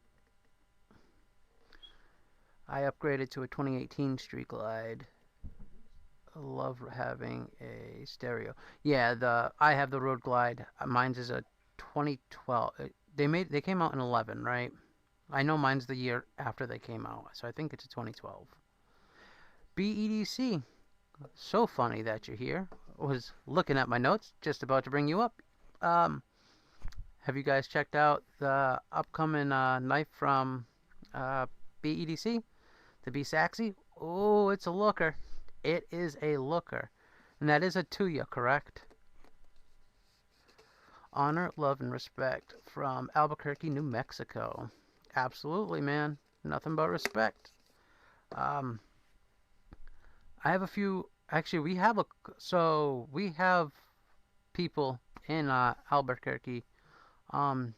I upgraded to a 2018 Street Glide. I love having a stereo. Yeah, I have the Road Glide. Mine's is a 2012. They came out in 11, right? I know mine's the year after they came out, so I think it's a 2012. BEDC. So funny that you're here. Was looking at my notes, just about to bring you up. Have you guys checked out the upcoming knife from BEDC? The B-Saxy? Oh, it's a looker. It is a looker. And that is a Tuya, correct? Honor, love, and respect from Albuquerque, New Mexico. Absolutely, man. Nothing but respect. Um, I have a few. Actually, we have a. So we have people in Albuquerque. Um,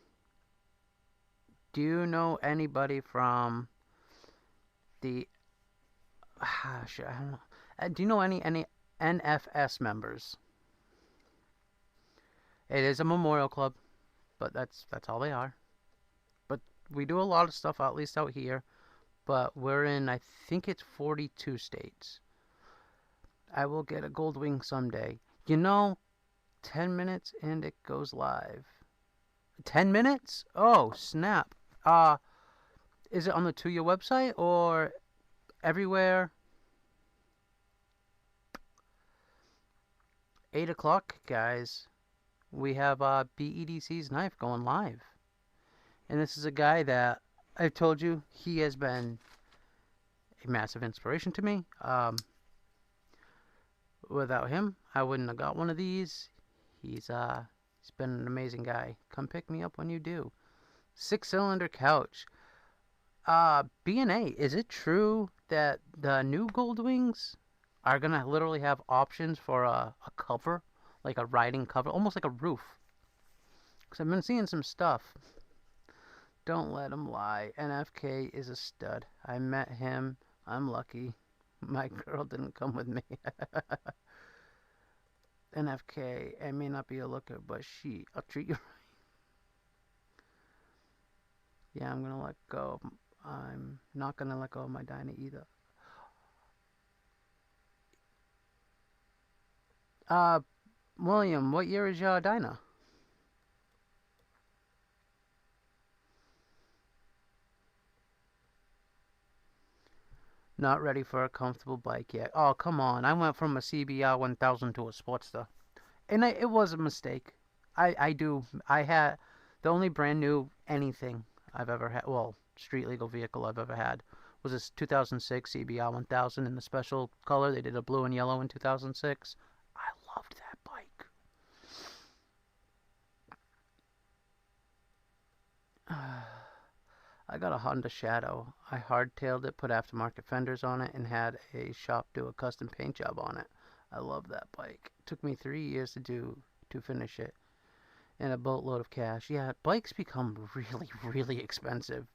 do you know anybody from the? Shit, I don't know. Do you know any NFS members? It is a memorial club, but that's all they are. But we do a lot of stuff, at least out here. But we're in, I think it's 42 states. I will get a gold wing someday. You know, 10 minutes and it goes live. 10 minutes? Oh, snap. Uh, is it on the Tuya website or everywhere? 8 o'clock, guys. We have BEDC's knife going live. And this is a guy that I've told you he has been a massive inspiration to me. Without him, I wouldn't have got one of these. He's been an amazing guy. Come pick me up when you do. 6-cylinder couch. B&A, is it true that the new Gold Wings are gonna literally have options for a cover, like a riding cover, almost like a roof? Because I've been seeing some stuff. Don't let him lie. NFK is a stud. I met him. I'm lucky. My girl didn't come with me. NFK, I may not be a looker, but I'll treat you. Yeah, I'm gonna let go. I'm not gonna let go of my Dinah either. Uh, William, what year is your Dinah? Not ready for a comfortable bike yet. Oh, come on. I went from a CBR 1000 to a Sportster. And it was a mistake. I had the only brand new anything I've ever had, well, street legal vehicle I've ever had was this 2006 CBR 1000 in the special color. They did a blue and yellow in 2006. I loved that bike. I got a Honda Shadow. I hardtailed it, put aftermarket fenders on it, and had a shop do a custom paint job on it. I love that bike. It took me 3 years to finish it, and a boatload of cash. Yeah, bikes become really, really expensive.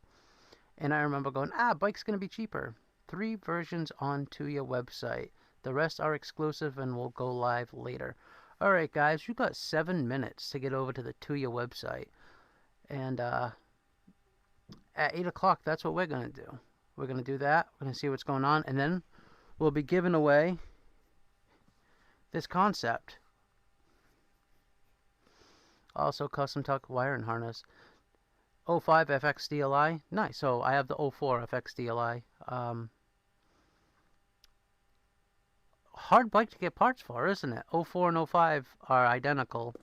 And I remember going, bike's gonna be cheaper. 3 versions onto your website. The rest are exclusive and will go live later. Alright guys, you've got 7 minutes to get over to the Tuya website. And at 8 o'clock, that's what we're going to do. We're going to do that. We're going to see what's going on. And then we'll be giving away this concept. Also, custom tuck wiring harness. 05 FX DLI. Nice. So I have the 04 FX DLI. Hard bike to get parts for, isn't it? 04 and 05 are identical.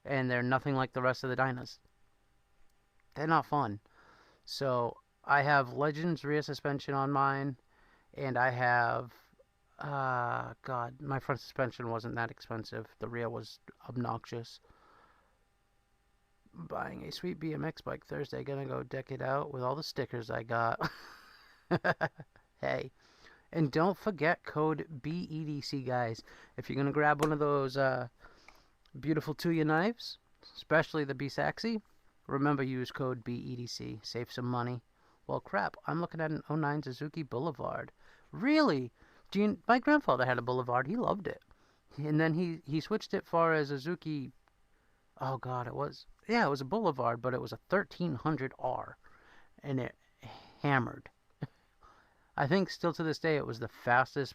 And they're nothing like the rest of the Dynas. They're not fun. So I have Legends rear suspension on mine, and I have, God, my front suspension wasn't that expensive. The rear was obnoxious. Buying a sweet BMX bike Thursday. Gonna go deck it out with all the stickers I got. Hey, and don't forget code BEDC, guys. If you're gonna grab one of those beautiful Tuya knives, especially the B-Saxy, remember, use code BEDC. Save some money. Well, crap. I'm looking at an '09 Suzuki Boulevard. Really? My grandfather had a Boulevard. He loved it. And then he switched it for a Suzuki. Oh, God, it was. Yeah, it was a Boulevard, but it was a 1300R. And it hammered. I think still to this day it was the fastest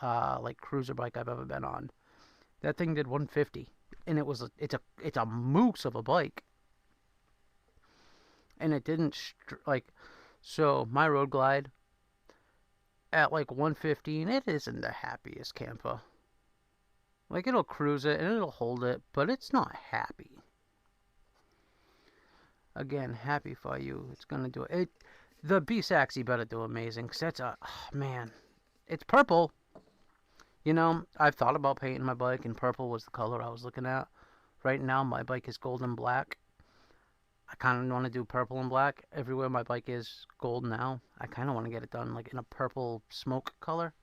like cruiser bike I've ever been on. That thing did 150. And it's a moose of a bike. And it didn't so my Road Glide at like 115, it isn't the happiest camper. Like, it'll cruise it and it'll hold it, but it's not happy. Again, happy for you. It's gonna do it. The B-Saxy better do amazing, because that's man, it's purple. You know, I've thought about painting my bike, and purple was the color I was looking at. Right now my bike is gold and black. I kind of want to do purple and black. Everywhere my bike is gold now. I kind of want to get it done like in a purple smoke color.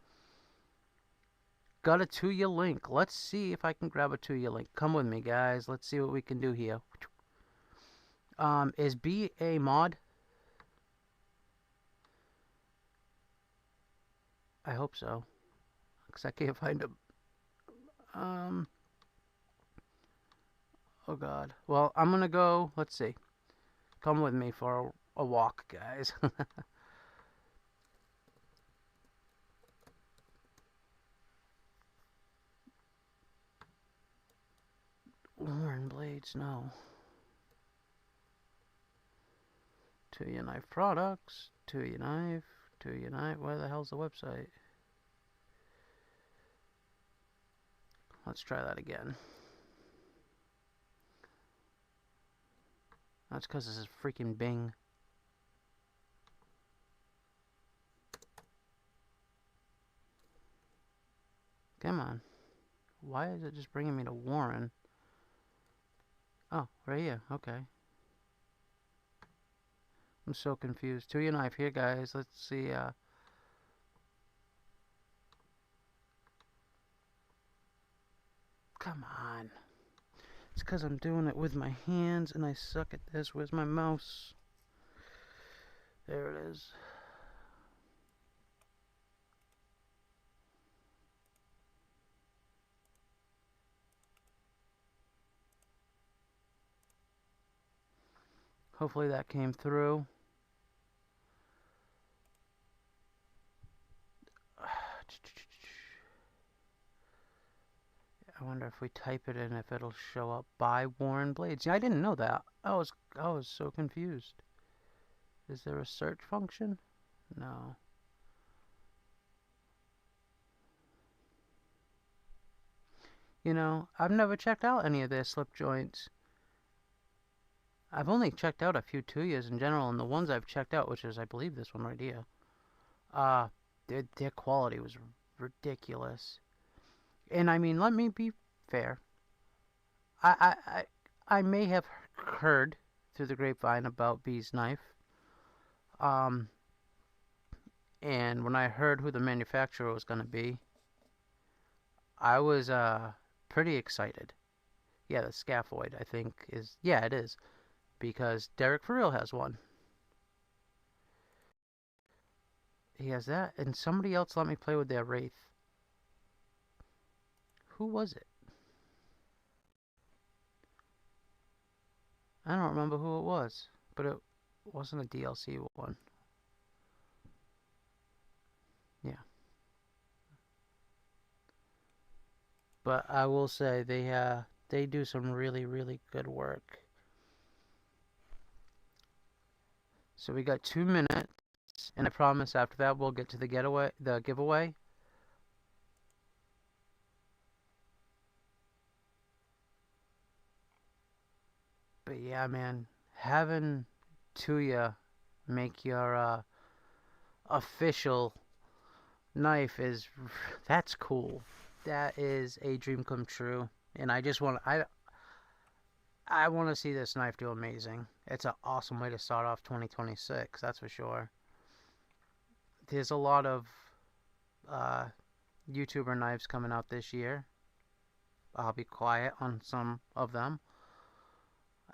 Got a 2-year link. Let's see if I can grab a 2-year link. Come with me, guys. Let's see what we can do here. Is B a mod? I hope so. Because I can't find him. Oh god. Well, I'm gonna go. Let's see. Come with me for a walk, guys. Warren Blades, no. 2-year knife products. 2-year knife. 2-year knife. Where the hell's the website? Let's try that again. That's because this is freaking Bing. Come on. Why is it just bringing me to Warren? Oh, right here. Okay. I'm so confused. 2-year knife here, guys. Let's see. Come on. It's because I'm doing it with my hands and I suck at this. Where's my mouse? There it is. Hopefully that came through. I wonder if we type it in if it'll show up by Warren Blades. Yeah, I didn't know that. I was so confused. Is there a search function? No. You know, I've never checked out any of their slip joints. I've only checked out a few 2-years in general, and the ones I've checked out, which is I believe this one right here, their quality was ridiculous. And I mean, let me be fair. I may have heard through the grapevine about B's knife. And when I heard who the manufacturer was going to be, I was pretty excited. Yeah, the scaphoid I think is, yeah, it is, because Derek for real has one. He has that, and somebody else let me play with their Wraith. Who was it? I don't remember who it was, but it wasn't a DLC one. Yeah. But I will say they do some really good work. So we got 2 minutes, and I promise after that we'll get to the giveaway. But yeah, man, having Tuya make your official knife that's cool. That is a dream come true, and I want to see this knife do amazing. It's an awesome way to start off 2026, that's for sure. There's a lot of uh, YouTuber knives coming out this year. I'll be quiet on some of them,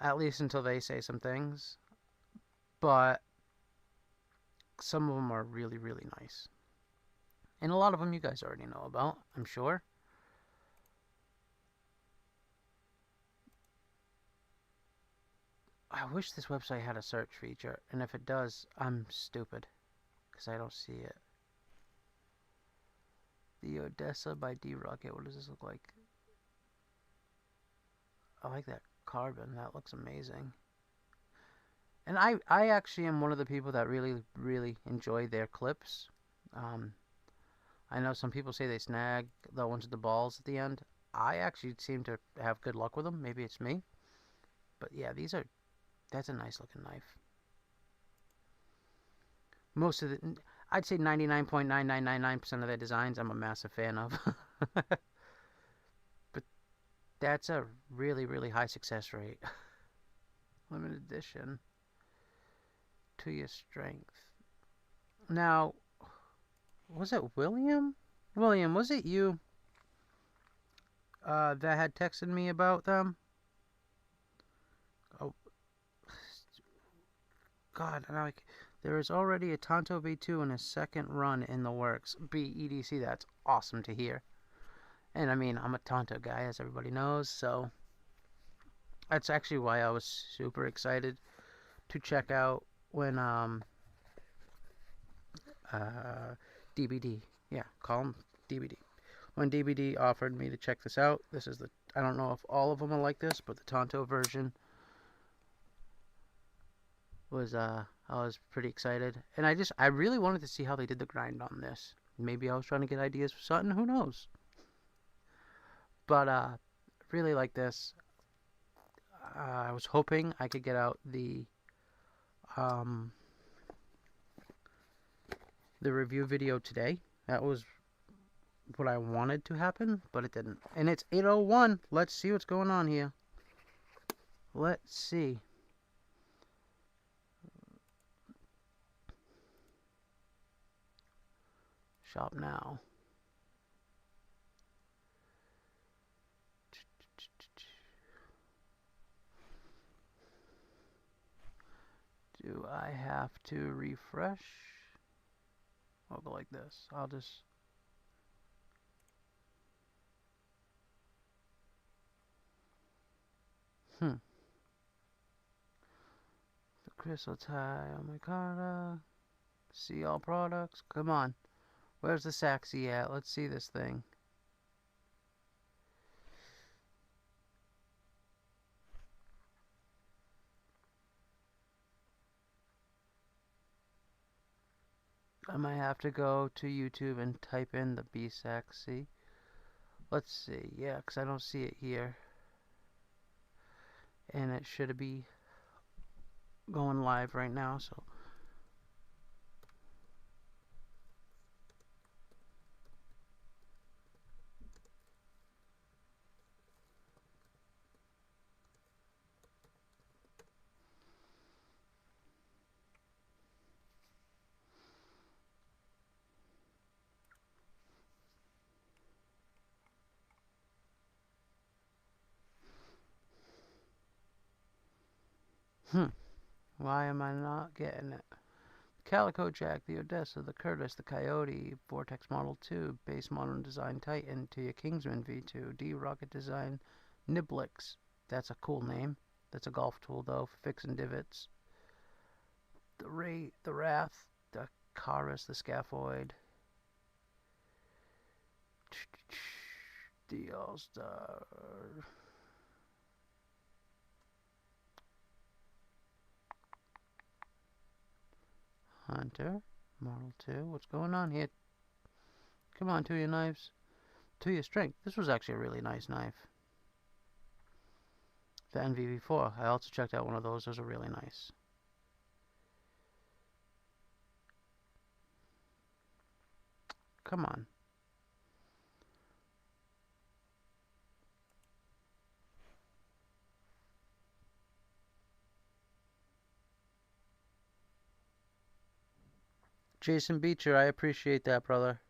at least until they say some things. But some of them are really nice. And a lot of them you guys already know about, I'm sure. I wish this website had a search feature, and if it does, I'm stupid, because I don't see it. The Odessa by D-Rocket, what does this look like? I like that carbon, that looks amazing. And I actually am one of the people that really enjoy their clips. I know some people say they snag the ones with the balls at the end. I actually seem to have good luck with them. Maybe it's me. But yeah, that's a nice looking knife. Most of I'd say 99.9999% of their designs I'm a massive fan of. But That's a really, really high success rate. Limited edition. To your strength. Now, was it William? William, was it you that had texted me about them? Oh, God, now there is already a Tonto B2 and a second run in the works. BEDC, that's awesome to hear. And I mean, I'm a Tonto guy, as everybody knows, so that's actually why I was super excited to check out when DBD, yeah, call him DBD. When DBD offered me to check this out, this is the, I don't know if all of them are like this, but the Tonto version was, I was pretty excited. And I really wanted to see how they did the grind on this. Maybe I was trying to get ideas for something, who knows? But, really like this. I was hoping I could get out um, the review video today. That was what I wanted to happen, but it didn't. And it's 8:01. Let's see what's going on here. Let's see. Shop now. Do I have to refresh? I'll go like this. I'll just... The crystal tie on my card. See all products. Come on. Where's the Saxy at? Let's see this thing. I might have to go to YouTube and type in the B-Saxy. Let's see. Yeah, because I don't see it here. And it should be going live right now, so... Why am I not getting it? Calico Jack, the Odessa, the Curtis, the Coyote, Vortex Model 2, Base Modern Design Titan, to your Kingsman V2, D Rocket Design, Niblix. That's a cool name. That's a golf tool though, for fixing divots. The Wrath, the Chorus, the Scaphoid, the All-Star. Hunter, Model 2. What's going on here? Come on, to your knives. To your strength. This was actually a really nice knife. The NVV4. I also checked out one of those. Those are really nice. Come on. Jason Beecher, I appreciate that, brother.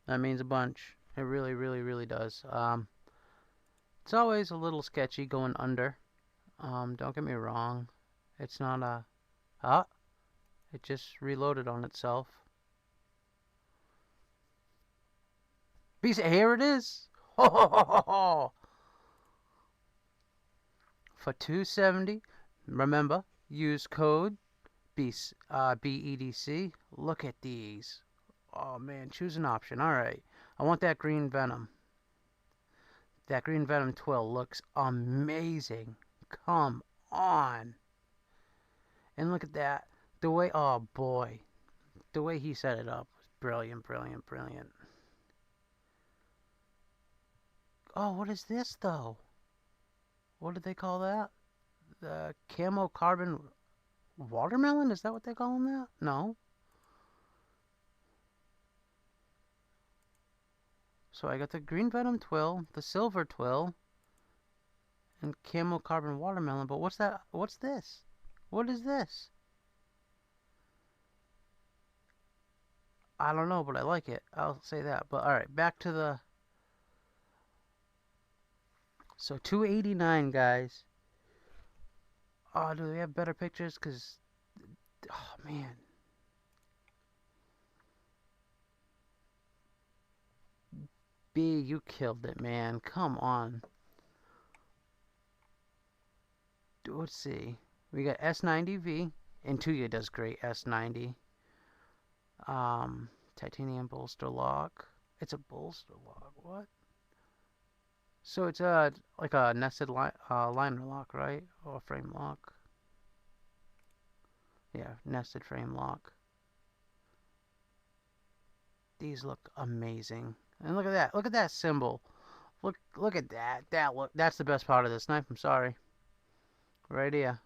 That means a bunch. It really, really, really does. It's always a little sketchy going under. Don't get me wrong. It's not a... Ah! It just reloaded on itself. Here it is! Ho ho ho ho ho! For $270, remember, use code BEDC. Look at these. Oh man, choose an option. Alright. I want that green Venom. That green Venom twill looks amazing. Come on. And look at that. The way, oh boy. The way he set it up was brilliant, brilliant, brilliant. Oh, what is this though? What did they call that? The camo carbon watermelon? Is that what they call them that? No. So I got the green Venom twill, the silver twill, And Camel Carbon Watermelon, but what's that? What's this? What is this? I don't know, but I like it. I'll say that. But alright, back to the... So, 289, guys. Oh, do they have better pictures? Because... Oh, man. B, you killed it, man. Come on. Let's see. We got S90V. Intuya does great. S90. Titanium bolster lock. It's a bolster lock. What? So it's like a nested liner lock, right? Or frame lock. Yeah, nested frame lock. These look amazing. And look at that. Look at that symbol. Look at that. That's the best part of this knife. I'm sorry. Right here.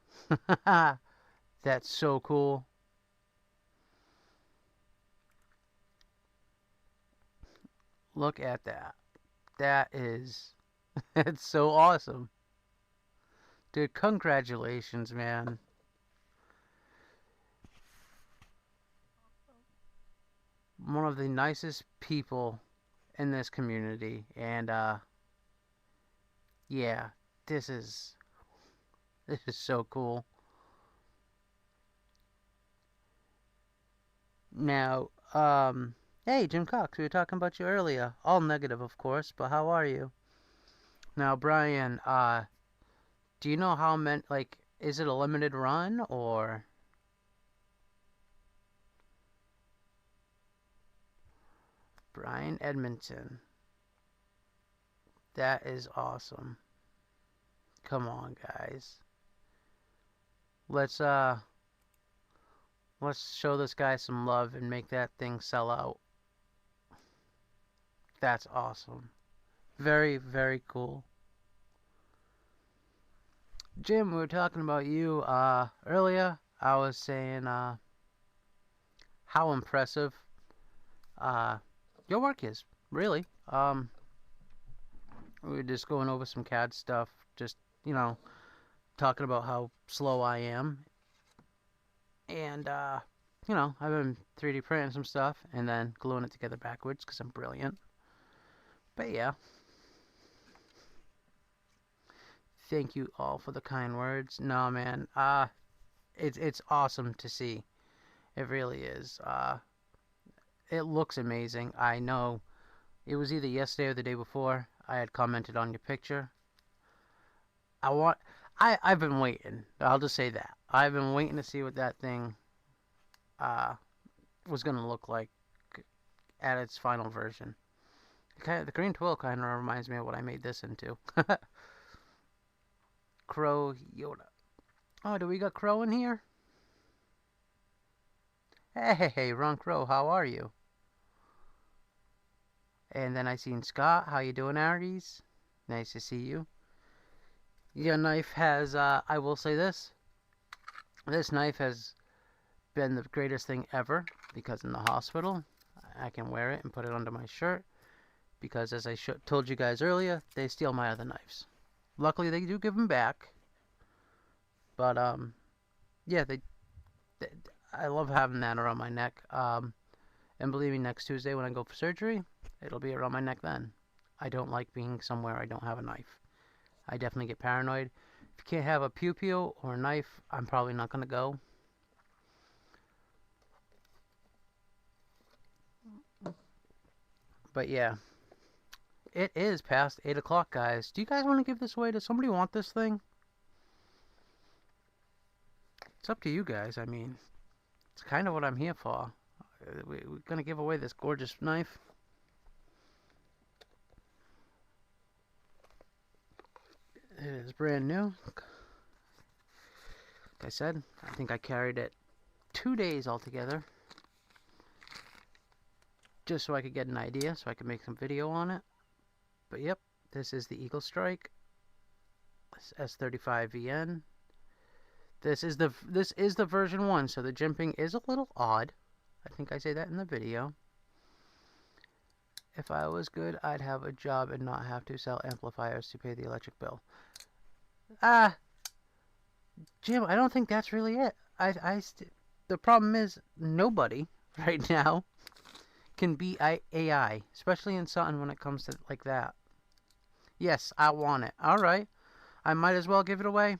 That's so cool. Look at that. That is it's so awesome. Dude, congratulations, man. One of the nicest people in this community, and yeah, this is so cool. Now, hey, Jim Cox, we were talking about you earlier. All negative, of course, but how are you? Now, Brian, do you know how many, like, is it a limited run, or? Brian Edmonton. That is awesome. Come on, guys. Let's show this guy some love and make that thing sell out. That's awesome. Very, very cool. Jim, we were talking about you earlier. I was saying how impressive your work is, really. We were just going over some CAD stuff, just, you know, talking about how slow I am. And, you know, I've been 3D printing some stuff and then gluing it together backwards because I'm brilliant. But yeah. Thank you all for the kind words. No, man. It's awesome to see. It really is. It looks amazing. I know it was either yesterday or the day before I had commented on your picture. I've been waiting. I'll just say that. I've been waiting to see what that thing was going to look like at its final version. The green twill kind of reminds me of what I made this into. Crow Yoda. Oh, do we got Crow in here? Hey, Ron Crow, how are you? And then I seen Scott. How you doing, Aries? Nice to see you. Your knife has, I will say this. This knife has been the greatest thing ever because in the hospital, I can wear it and put it under my shirt because as I told you guys earlier, they steal my other knives. Luckily, they do give them back. But, yeah, I love having that around my neck. And believe me, next Tuesday when I go for surgery, it'll be around my neck then. I don't like being somewhere I don't have a knife. I definitely get paranoid. If you can't have a pew-pew or a knife, I'm probably not going to go. But yeah, it is past 8 o'clock, guys. Do you guys want to give this away? Does somebody want this thing? It's up to you guys. I mean, it's kind of what I'm here for. We're going to give away this gorgeous knife. It is brand new. Like I said, I think I carried it 2 days altogether. Just so I could get an idea, so I could make some video on it. But yep, this is the Eagle Strike S35VN. This is the version 1, so the jimping is a little odd. I think I say that in the video. If I was good, I'd have a job and not have to sell amplifiers to pay the electric bill. Ah, Jim, I don't think that's really it. The problem is nobody right now can beat AI, especially in something when it comes to like that. Yes, I want it. All right, I might as well give it away.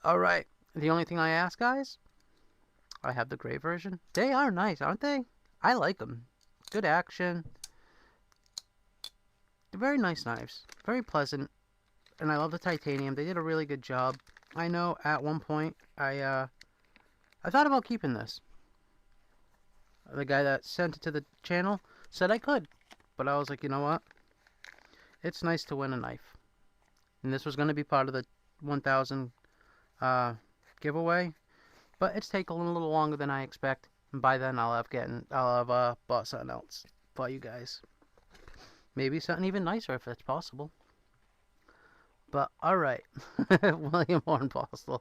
All right. The only thing I ask, guys, I have the gray version. They are nice, aren't they? I like them. Good action. They're very nice knives. Very pleasant. And I love the titanium. They did a really good job. I know at one point I thought about keeping this. The guy that sent it to the channel said I could. But I was like, you know what? It's nice to win a knife. And this was going to be part of the 1000 uh, giveaway. But it's taken a little longer than I expect. And by then I'll have bought something else for you guys. Maybe something even nicer if it's possible. But alright. William Hornpostle.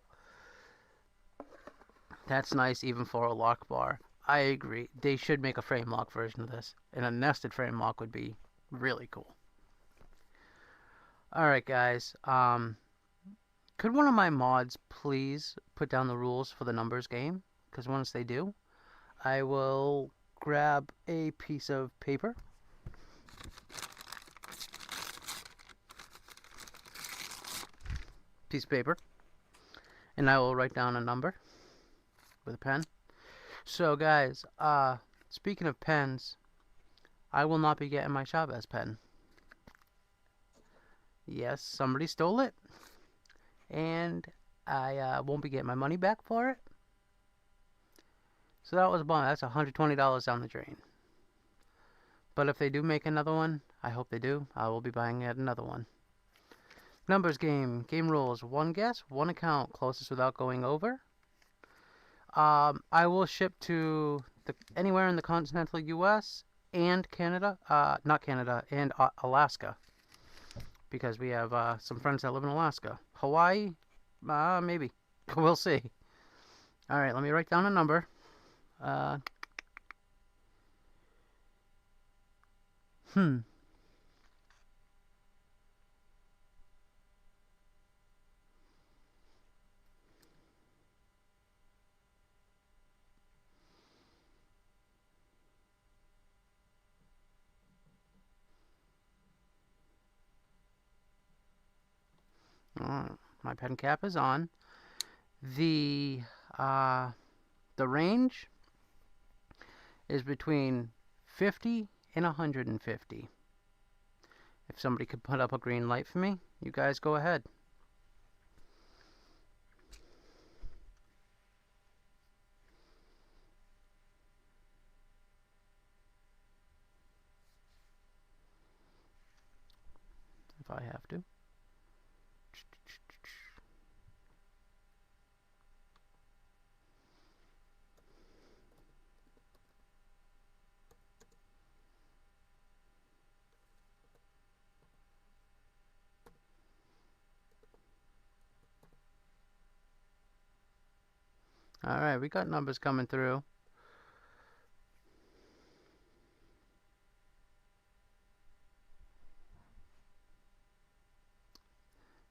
That's nice even for a lock bar. I agree. They should make a frame lock version of this. And a nested frame lock would be really cool. Alright guys. Could one of my mods please put down the rules for the numbers game? Because once they do, I will grab a piece of paper. Piece of paper. And I will write down a number with a pen. So guys, speaking of pens, I will not be getting my Chavez pen. Yes, somebody stole it. And I won't be getting my money back for it. So that was a bummer. That's $120 down the drain. But if they do make another one, I hope they do, I will be buying yet another one. Numbers game. Game rules. One guess, one account. Closest without going over. I will ship to anywhere in the continental U.S. and Canada. Not Canada, and Alaska. Because we have some friends that live in Alaska. Hawaii? Maybe. We'll see. Alright, let me write down a number. Hmm. My pen cap is on. The the range is between 50 and 150. If somebody could put up a green light for me, you guys go ahead. If I have to. Alright, we got numbers coming through.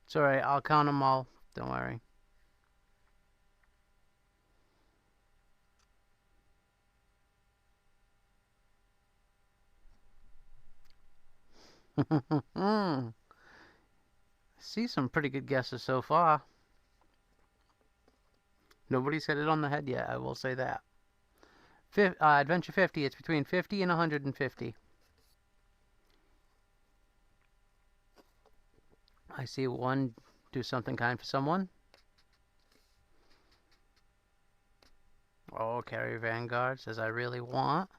It's alright, I'll count them all. Don't worry. See some pretty good guesses so far. Nobody's hit it on the head yet, I will say that. Adventure 50, it's between 50 and 150. I see one do something kind for someone. Oh, Carrier Vanguard says I really want.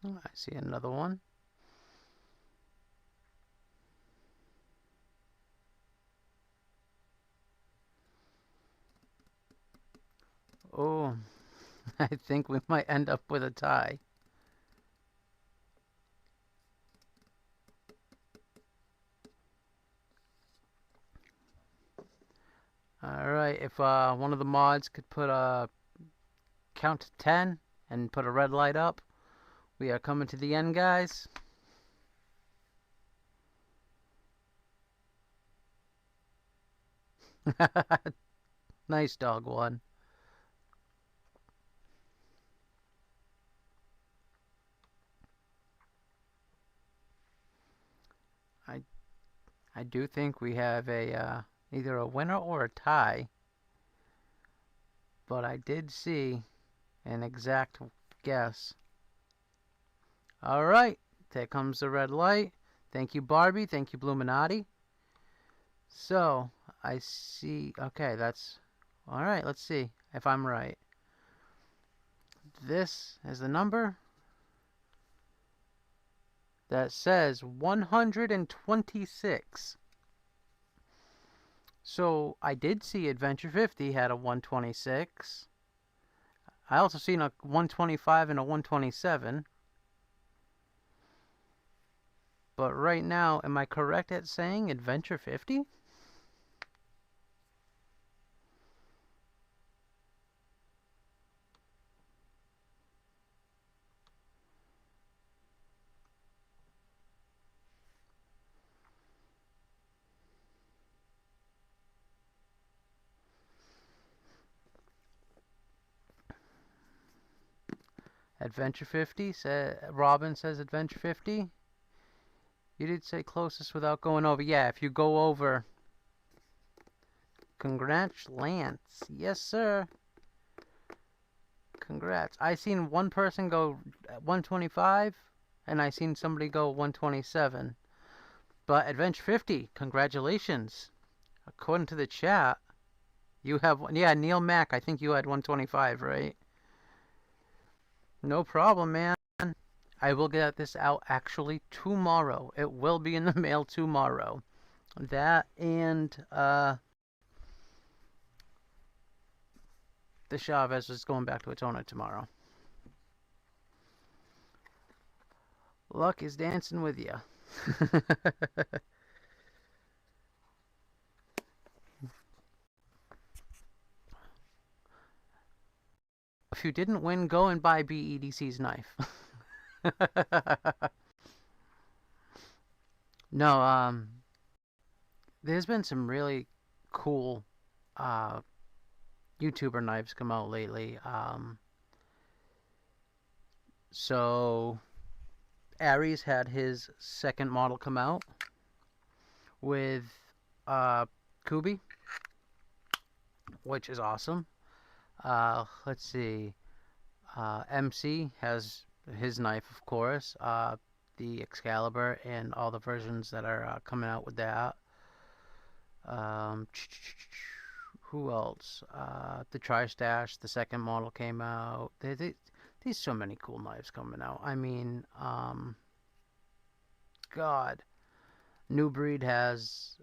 I see another one. Oh, I think we might end up with a tie. Alright, if one of the mods could put a count to 10 and put a red light up, we are coming to the end, guys. Nice dog one. I do think we have a either a winner or a tie, but I did see an exact guess. All right, there comes the red light. Thank you, Barbie. Thank you, Bluminati. So I see. Okay, that's all right. Let's see if I'm right. This is the number that says 126. So I did see Adventure 50 had a 126. I also seen a 125 and a 127. But right now, am I correct at saying Adventure 50? Adventure 50? Robin says Adventure 50. You did say closest without going over. Yeah, if you go over. Congrats, Lance. Yes, sir. Congrats. I seen one person go 125, and I seen somebody go 127. But Adventure 50, congratulations. According to the chat, you have one. Yeah, Neil Mack, I think you had 125, right? No problem, man. I will get this out actually tomorrow. It will be in the mail tomorrow. That and the Chavez is going back to its owner tomorrow. Luck is dancing with you. If you didn't win, go and buy BEDC's knife. No, there's been some really cool YouTuber knives come out lately. So Aries had his second model come out with Kubi, which is awesome. Let's see. MC has his knife, of course. The Excalibur and all the versions that are coming out with that. Who else? The Tri-Stash, the second model came out. There's so many cool knives coming out. I mean, God. New Breed has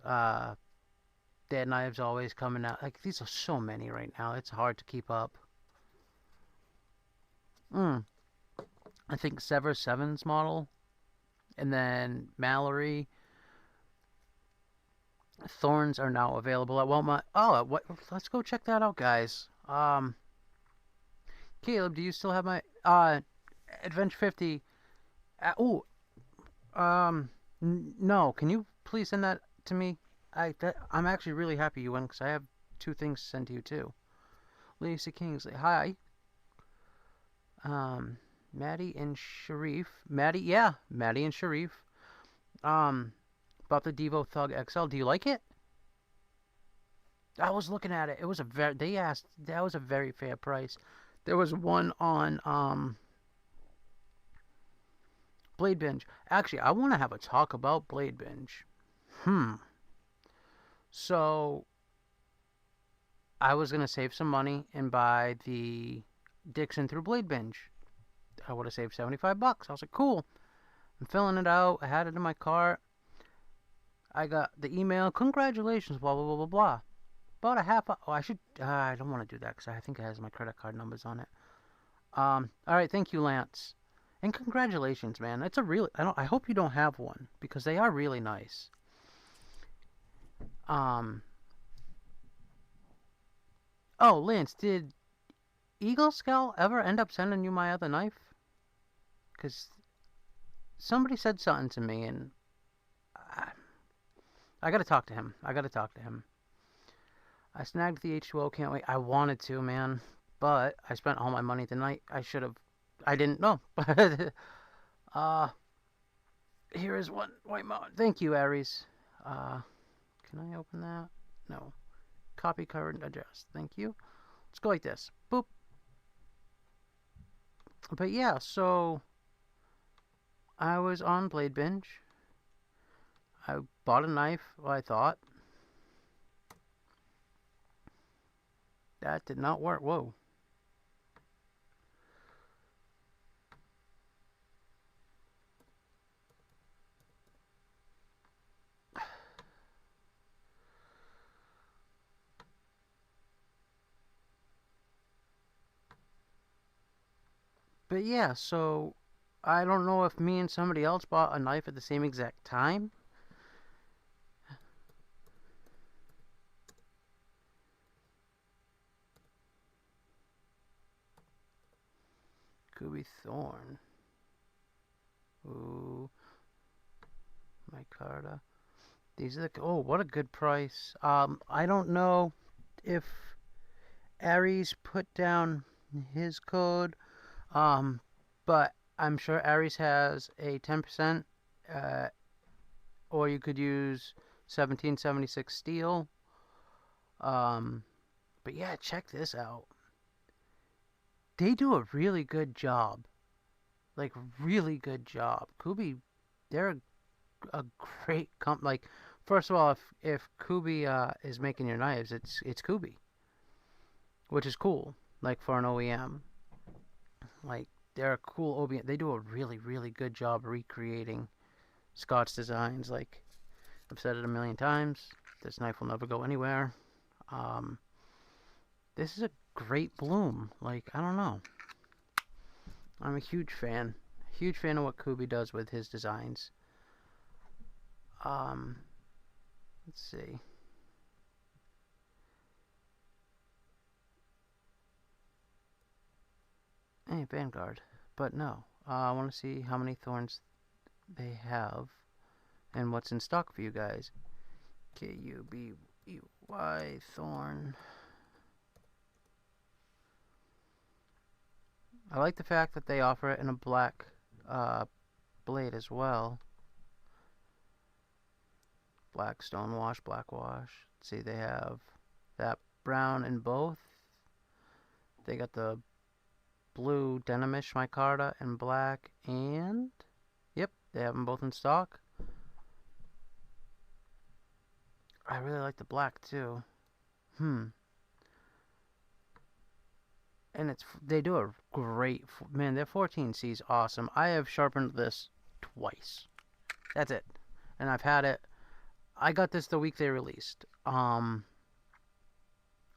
their knives always coming out. Like, these are so many right now. It's hard to keep up. I think Sever 7's model. And then Mallory. Thorns are now available at Walmart. Oh, what? Let's go check that out, guys. Caleb, do you still have my Adventure 50? No. Can you please send that to me? I'm actually really happy you went because I have two things to send to you too. Lacey Kingsley, hi. Maddie and Sharif. Maddie and Sharif. About the Devo Thug XL. Do you like it? I was looking at it. It was that was a very fair price. There was one on Blade Binge. Actually, I want to have a talk about Blade Binge. So I was gonna save some money and buy the Dixon through Blade Binge. I would have saved $75. I was like, cool. I'm filling it out. I had it in my cart. I got the email. Congratulations, blah, blah, blah, blah, blah. About a half. Oh, I don't want to do that because I think it has my credit card numbers on it. All right. Thank you, Lance. And congratulations, man. It's a really. I hope you don't have one because they are really nice. Oh, Lance, did Eagle Scout ever end up sending you my other knife? Because somebody said something to me, and I gotta talk to him. I gotta talk to him. I snagged the H2O. Can't wait. I wanted to, man, but I spent all my money tonight. I should have. I didn't know. But here is one White Mountain. Thank you, Aries. Can I open that? No. Copy current address. Thank you. Let's go like this. Boop. But yeah, so I was on Blade Binge. I bought a knife, well, I thought. That did not work. Whoa. But yeah, so I don't know if me and somebody else bought a knife at the same exact time. Kubi Thorn. Ooh. Micarta. These are the... Oh, what a good price. I don't know if Aries put down his code. But I'm sure Aries has a 10%, or you could use 1776 steel. But yeah, check this out. They do a really good job. Like, really good job. Kubi, they're a great Like, first of all, if Kubi is making your knives, it's Kubi, which is cool. Like, for an OEM. Like, they're a cool OEM. They do a really, really good job recreating Scott's designs. Like, I've said it a million times. This knife will never go anywhere. Um, this is a great bloom. Like, I don't know. I'm a huge fan. Huge fan of what Kubi does with his designs. Let's see. Hey, Vanguard. But no. I want to see how many thorns they have and what's in stock for you guys. Kuby Thorn. I like the fact that they offer it in a black blade as well. Black stone wash, black wash. Let's see, they have that brown in both. They got the blue denimish micarta in black, and yep, they have them both in stock. I really like the black too. And they do a great, man, their 14C is awesome. I have sharpened this twice. That's it. And I've had it. I got this the week they released. On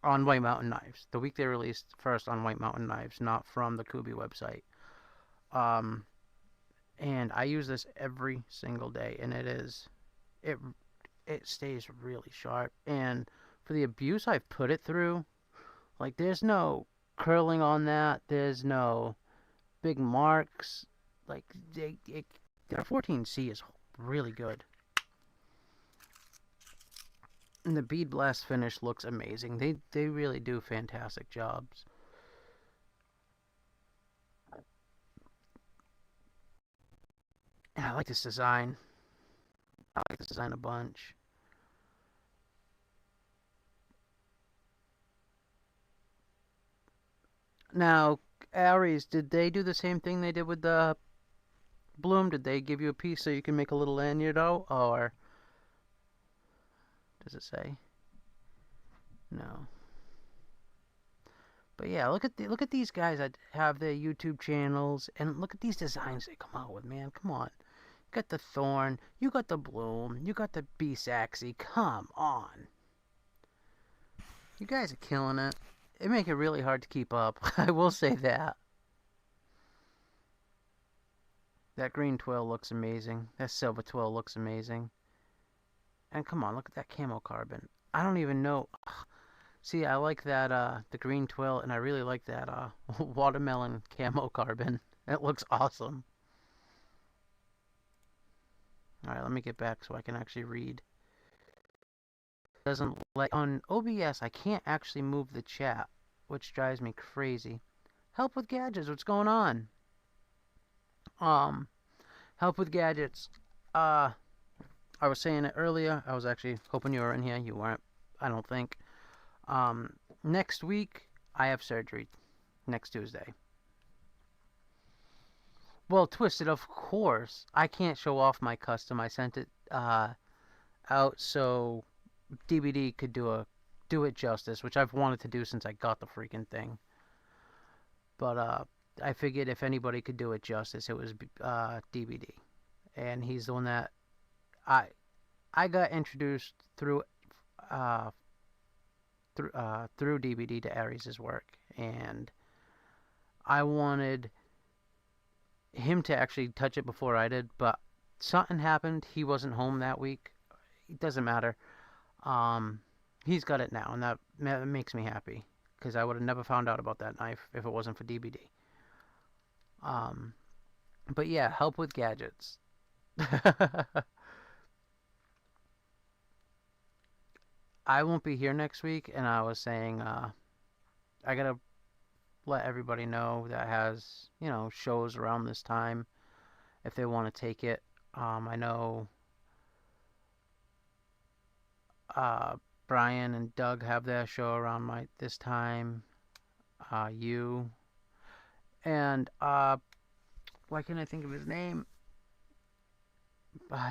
White Mountain Knives. The week they released first on White Mountain Knives, not from the Kubi website. And I use this every single day, and it stays really sharp. And for the abuse I've put it through, like, there's no curling on that. There's no big marks. Like, their 14C is really good. And the bead blast finish looks amazing. They really do fantastic jobs. And I like this design. I like this design a bunch. Now, Aries, did they do the same thing they did with the bloom? Did they give you a piece so you can make a little lanyard out, or does it say? No. But yeah, look at these guys that have their YouTube channels, and look at these designs they come out with, man. Come on. You got the thorn, you got the bloom, you got the B-Saxy. Come on. You guys are killing it. It make it really hard to keep up. I will say that. That green twill looks amazing. That silver twill looks amazing. And come on, look at that camo carbon. I don't even know. See, I like that the green twill, and I really like that watermelon camo carbon. It looks awesome. All right, let me get back so I can actually read. Doesn't like on OBS. I can't actually move the chat, which drives me crazy. Help with gadgets. What's going on? Um, help with gadgets. Uh, I was saying it earlier. I was actually hoping you were in here. You weren't. I don't think. Um, next week I have surgery. Next Tuesday. Well, Twisted, of course. I can't show off my custom. I sent it out so DBD could do it justice, which I've wanted to do since I got the freaking thing. But I figured if anybody could do it justice, it was DBD, and he's the one that I I got introduced uh, through DBD to Aries' work, and I wanted him to actually touch it before I did, but something happened. He wasn't home that week. It doesn't matter. Um, he's got it now, and that makes me happy because I would have never found out about that knife if it wasn't for DBD. Um, but yeah, help with gadgets. I won't be here next week, and I was saying I gotta let everybody know that has shows around this time if they want to take it. I know uh, Brian and Doug have their show around this time. You and why can't I think of his name?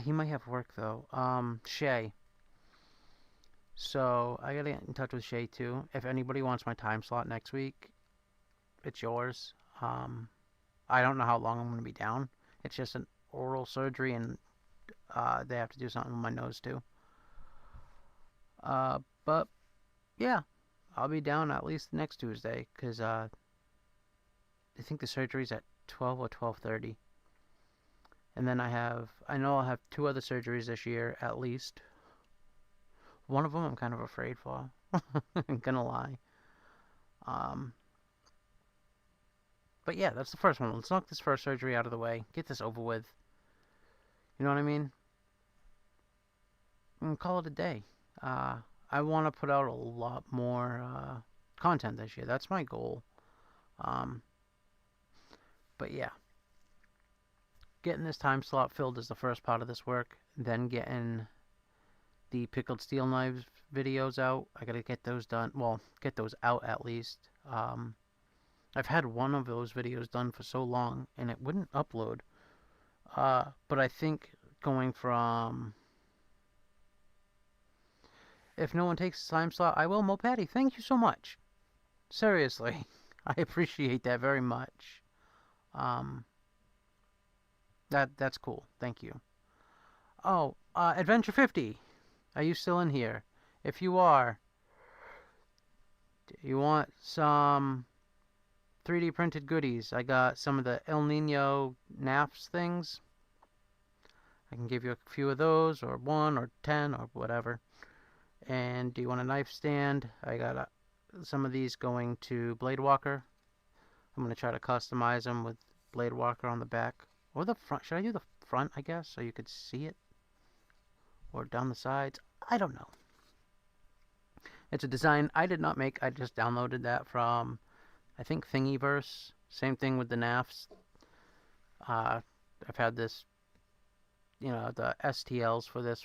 He might have work though. Shay. So I gotta get in touch with Shay too. If anybody wants my time slot next week, it's yours. I don't know how long I'm gonna be down. It's just an oral surgery, and they have to do something with my nose too. But yeah, I'll be down at least next Tuesday because I think the surgery's at 12 or 12:30. And then I know I'll have two other surgeries this year at least. One of them I'm kind of afraid for. I'm gonna lie. Um, but yeah, that's the first one. Let's knock this first surgery out of the way. Get this over with. You know what I mean? And call it a day. I want to put out a lot more content this year. That's my goal. Um, but yeah, getting this time slot filled is the first part of this work. Then getting the pickled steel knives videos out. I gotta get those done. Well, get those out at least. I've had one of those videos done for so long and it wouldn't upload. But I think going from if no one takes the time slot, I will. Mopatty, thank you so much. Seriously, I appreciate that very much. Um, that's cool. Thank you. Oh, Adventure 50. Are you still in here? If you are, you want some 3D printed goodies? I got some of the El Nino NAFs things. I can give you a few of those, or 1 or 10 or whatever. And do you want a knife stand? I got some of these going to Blade Walker. I'm going to try to customize them with Blade Walker on the back. Or the front. Should I do the front, I guess, so you could see it? Or down the sides? I don't know. It's a design I did not make. I just downloaded that from, I think, Thingiverse. Same thing with the NAFs. I've had this, the STLs for this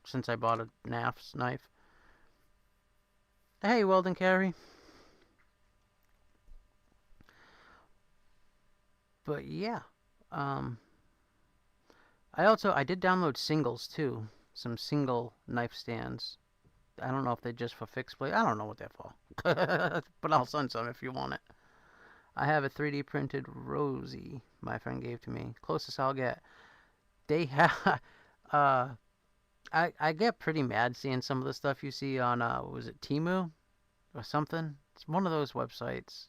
since I bought a NAFs knife. Hey, Weldon Carey. But yeah, I did download singles too, some single knife stands. I don't know if they're just for fixed blade. I don't know what they're for, but I'll send some if you want it. I have a 3D printed Rosie my friend gave to me. Closest I'll get. They have. I get pretty mad seeing some of the stuff you see on was it Temu or something? It's one of those websites.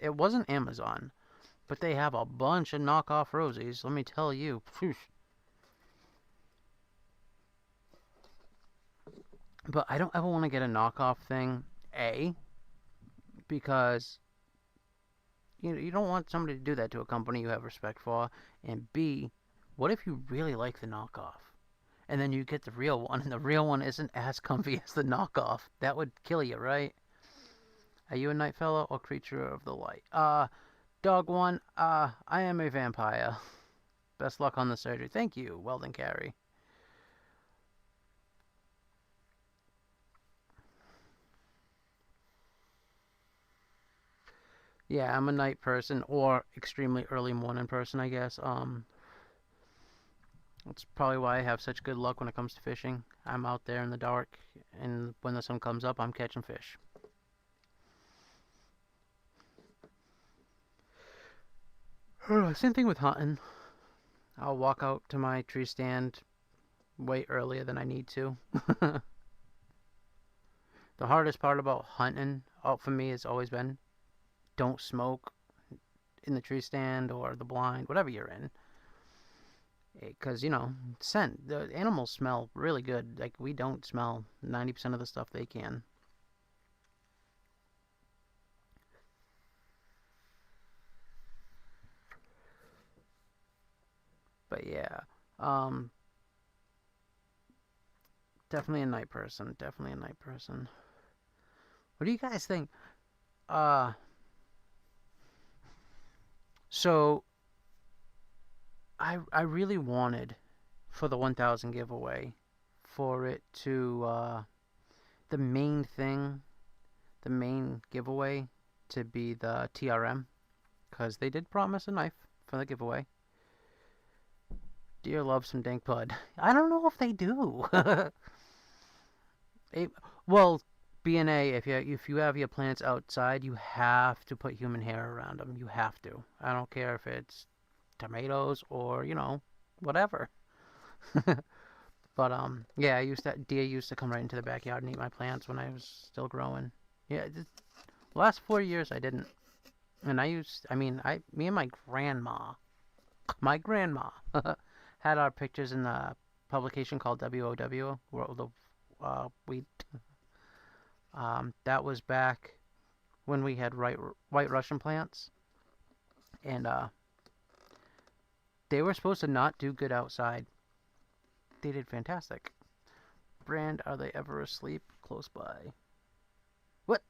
It wasn't Amazon, but they have a bunch of knockoff Rosies. Let me tell you. Phew. But I don't ever want to get a knockoff thing A, because you don't want somebody to do that to a company you have respect for, and B, what if you really like the knockoff? And then you get the real one, and the real one isn't as comfy as the knockoff. That would kill you, right? Are you a night fellow or creature of the light? Dog one, I am a vampire. Best luck on the surgery. Thank you, Weldon Carey. Yeah, I'm a night person or extremely early morning person, I guess. That's probably why I have such good luck when it comes to fishing. I'm out there in the dark, and when the sun comes up, I'm catching fish. Same thing with hunting. I'll walk out to my tree stand way earlier than I need to. The hardest part about hunting, for me, has always been don't smoke in the tree stand or the blind, whatever you're in. Because, scent, the animals smell really good. Like, we don't smell 90% of the stuff they can. But yeah, um, definitely a night person. Definitely a night person. What do you guys think? Uh, so I really wanted for the 1000 giveaway for it to the main thing, the main giveaway to be the TRM, because they did promise a knife for the giveaway. Deer loves some dank bud. I don't know if they do. It, well, BNA, if you have your plants outside, you have to put human hair around them. You have to. I don't care if it's tomatoes or whatever. But yeah, deer used to come right into the backyard and eat my plants when I was still growing. Yeah, the last 4 years I didn't. And me and my grandma, had our pictures in the publication called WOW, World of Wheat. That was back when we had white Russian plants, and they were supposed to not do good outside. They did fantastic. Brand, are they ever asleep close by? What?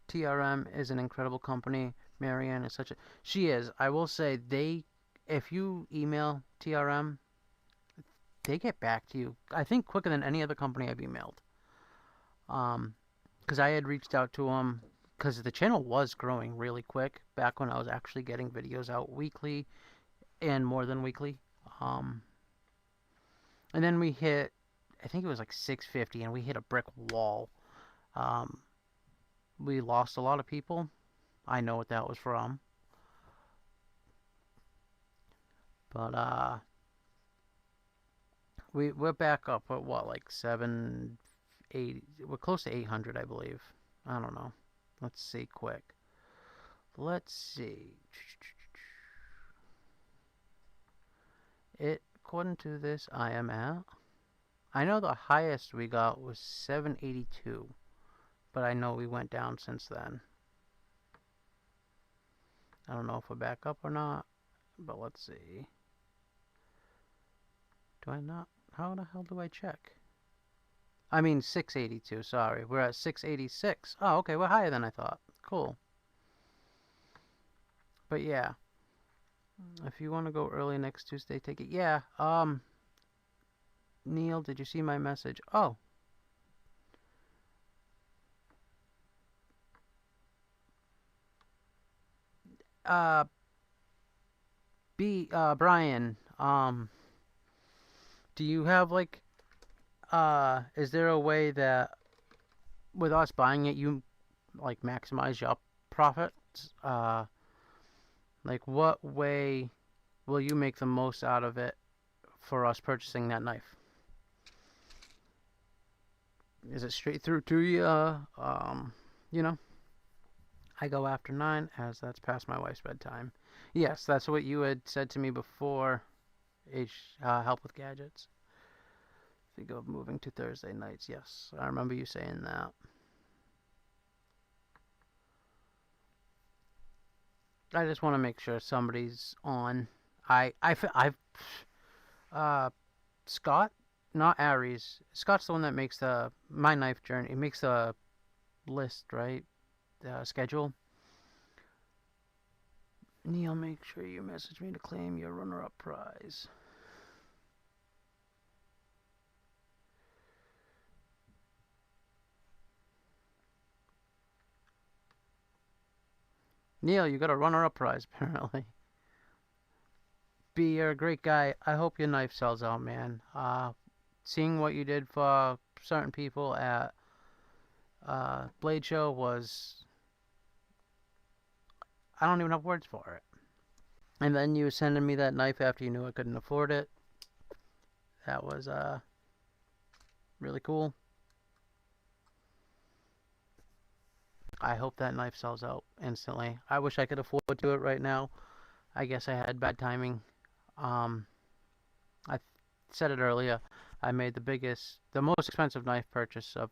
TRM is an incredible company. Marianne is she is. I will say if you email TRM, they get back to you. I think quicker than any other company I've emailed. Because I had reached out to them because the channel was growing really quick back when I was actually getting videos out weekly and more than weekly. Um, and then we hit, I think it was like 650, and we hit a brick wall. Um, we lost a lot of people. I know what that was from. But we're back up at what, like 780? We're close to 800, I believe. I don't know. Let's see quick. Let's see. According to this, I am at. I know the highest we got was 782, but I know we went down since then. I don't know if we're back up or not, but let's see. Do I not? How the hell do I check? I mean 682, sorry. We're at 686. Oh, okay, we're higher than I thought. Cool. But yeah, if you want to go early next Tuesday, take it. Yeah, Neil, did you see my message? Oh. Uh, Brian, do you have is there a way that with us buying it, you like maximize your profits? Like what way will you make the most out of it for us purchasing that knife? Is it straight through to you? You know, I go after 9 as that's past my wife's bedtime. Yes, that's what you had said to me before. Help with gadgets. Think of moving to Thursday nights. Yes, I remember you saying that. I just want to make sure somebody's on. I've uh, Scott, not Aries. Scott's the one that makes the my knife journey. He makes the list, right? The schedule. Neil, make sure you message me to claim your runner-up prize. Neil, you got a runner-up prize apparently. B, you're a great guy. I hope your knife sells out, man. Seeing what you did for certain people at Blade Show was, I don't even have words for it. And then you sending me that knife after you knew I couldn't afford it. That was really cool. I hope that knife sells out instantly. I wish I could afford to do it right now. I guess I had bad timing. I said it earlier. I made the most expensive knife purchase of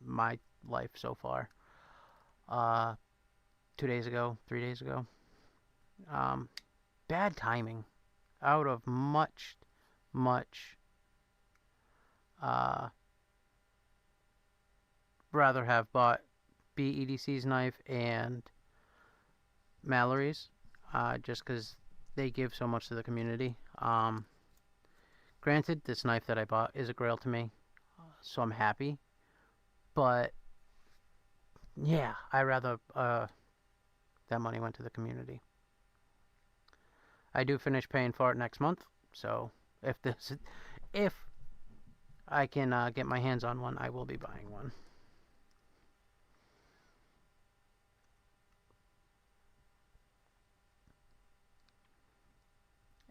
my life so far. 2 days ago, 3 days ago. Um, Bad timing. I would have much uh, rather have bought BEDC's knife and Mallory's, just because they give so much to the community. Granted, this knife that I bought is a grail to me, so I'm happy. But yeah, I rather that money went to the community. I do finish paying for it next month, so if I can get my hands on one, I will be buying one.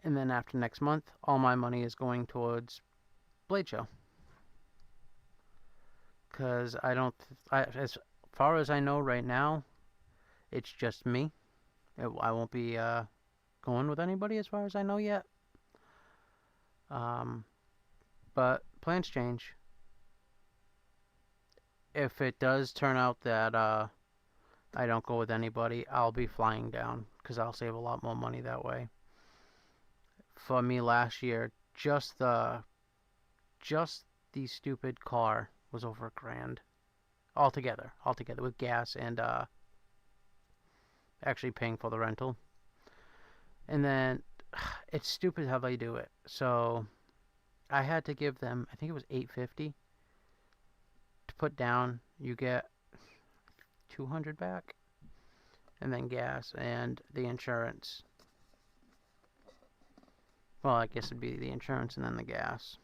And then after next month, all my money is going towards Blade Show. Because as far as I know right now, it's just me. I won't be going with anybody as far as I know yet. But plans change. If it does turn out that I don't go with anybody, I'll be flying down because I'll save a lot more money that way. For me last year, just the stupid car was over $1,000 altogether with gas and actually paying for the rental. And then it's stupid how they do it. So I had to give them, I think it was $850 to put down. You get $200 back, and then gas and the insurance. Well, I guess it'd be the insurance and then the gas.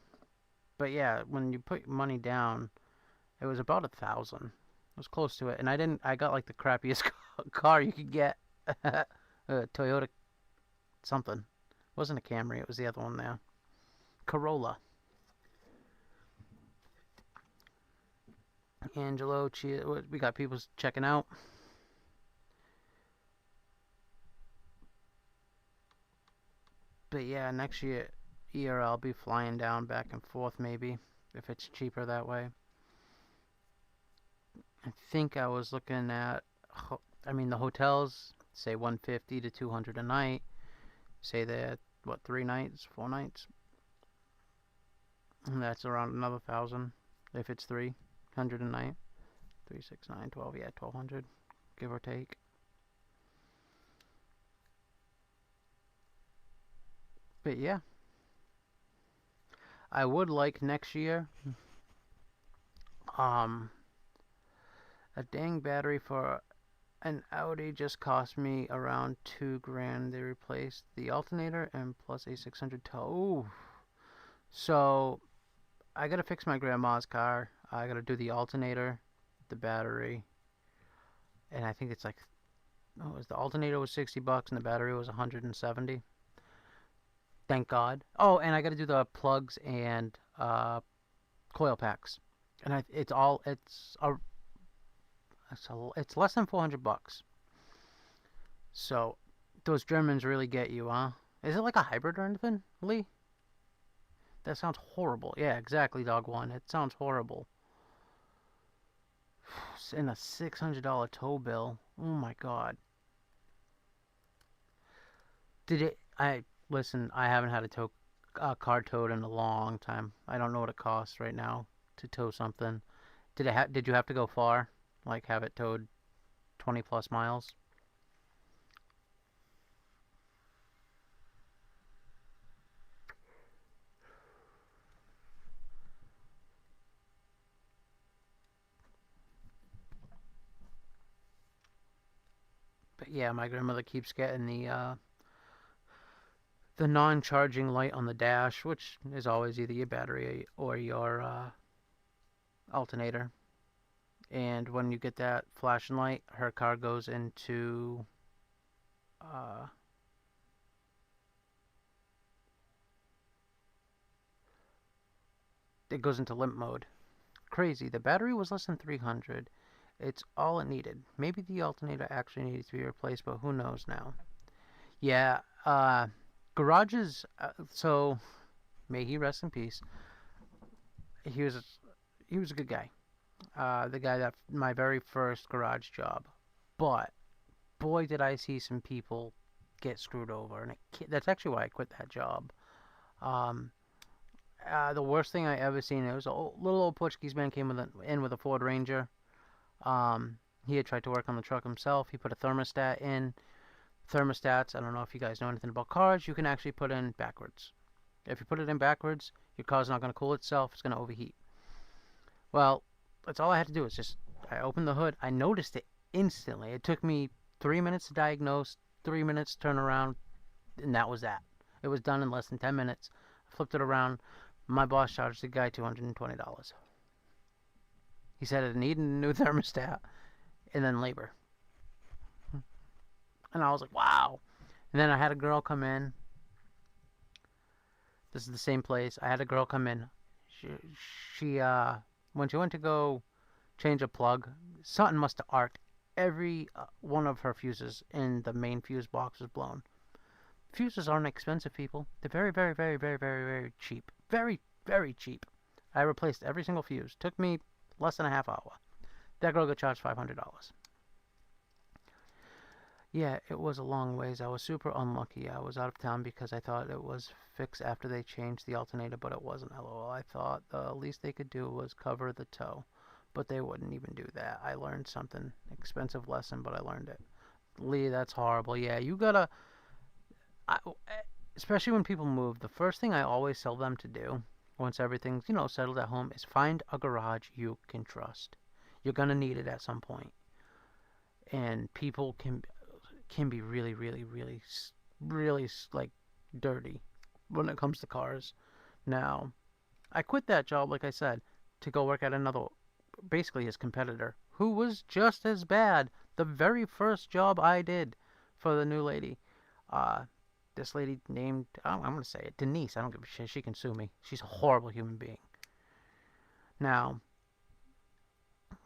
But yeah, when you put money down, it was about $1,000. It was close to it, and I got like the crappiest car you could get. A Toyota something. It wasn't a Camry, it was the other one there. Corolla. Angelo, we got people checking out. But yeah, next year I'll be flying down back and forth maybe, if it's cheaper that way. I think I was looking at, the hotels say 150 to 200 a night. Say that, what, 3 nights, 4 nights? And that's around another 1,000 if it's 300 a night. 3, 6, 9, 12, yeah, 1,200, give or take. But yeah, I would like next year a dang battery for an Audi just cost me around $2,000. They replaced the alternator and plus a 600 tow. Ooh. So I gotta fix my grandma's car. I gotta do the alternator, the battery, and I think it's like, the alternator was $60 and the battery was 170. Thank God. Oh, and I got to do the plugs and coil packs, and it's less than $400. So those Germans really get you, huh? Is it like a hybrid or anything, Lee? That sounds horrible. Yeah, exactly, dog one. It sounds horrible. In a $600 tow bill. Oh my god. Did it? I listen. I haven't had a car towed in a long time. I don't know what it costs right now to tow something. Did you have to go far? Like have it towed 20 plus miles? But yeah, my grandmother keeps getting the non-charging light on the dash, which is always either your battery or your alternator. And when you get that flashing light, her car goes into uh, it goes into limp mode. Crazy. The battery was less than 300. It's all it needed. Maybe the alternator actually needed to be replaced, but who knows now? Yeah. Garages. So may he rest in peace. He was he was a good guy. The guy that my very first garage job. But boy, did I see some people get screwed over, and that's actually why I quit that job. Um, the worst thing I ever seen. It was a little old Portuguese man came in with a Ford Ranger. He had tried to work on the truck himself. He put a thermostat in. Thermostats, I don't know if you guys know anything about cars, you can actually put in backwards. If you put it in backwards, your car's not going to cool itself. It's going to overheat. Well, that's all I had to do is just, I opened the hood. I noticed it instantly. It took me 3 minutes to diagnose, 3 minutes to turn around, and that was that. It was done in less than 10 minutes. I flipped it around. My boss charged the guy $220. He said it needed a new thermostat and then labor. And I was like, wow. And then I had a girl come in. This is the same place. I had a girl come in. She, she when she went to go change a plug, something must have arced. Every one of her fuses in the main fuse box was blown. Fuses aren't expensive, people. They're very, very, very, very, very, very cheap. Very, very cheap. I replaced every single fuse. Took me less than a half hour. That girl got charged $500. Yeah, it was a long ways. I was super unlucky. I was out of town because I thought it was fixed after they changed the alternator, but it wasn't. LOL. I thought the least they could do was cover the tow, but they wouldn't even do that. I learned something expensive lesson, but I learned it. Lee, that's horrible. Yeah, you gotta. I, especially when people move, the first thing I always tell them to do once everything's settled at home is find a garage you can trust. You're gonna need it at some point, and people can be really, really, really, really like dirty when it comes to cars. Now, I quit that job, like I said, to go work at another, basically his competitor, who was just as bad. The very first job I did for the new lady, uh, this lady named, I'm going to say it, Denise. I don't give a shit. She can sue me. She's a horrible human being. Now,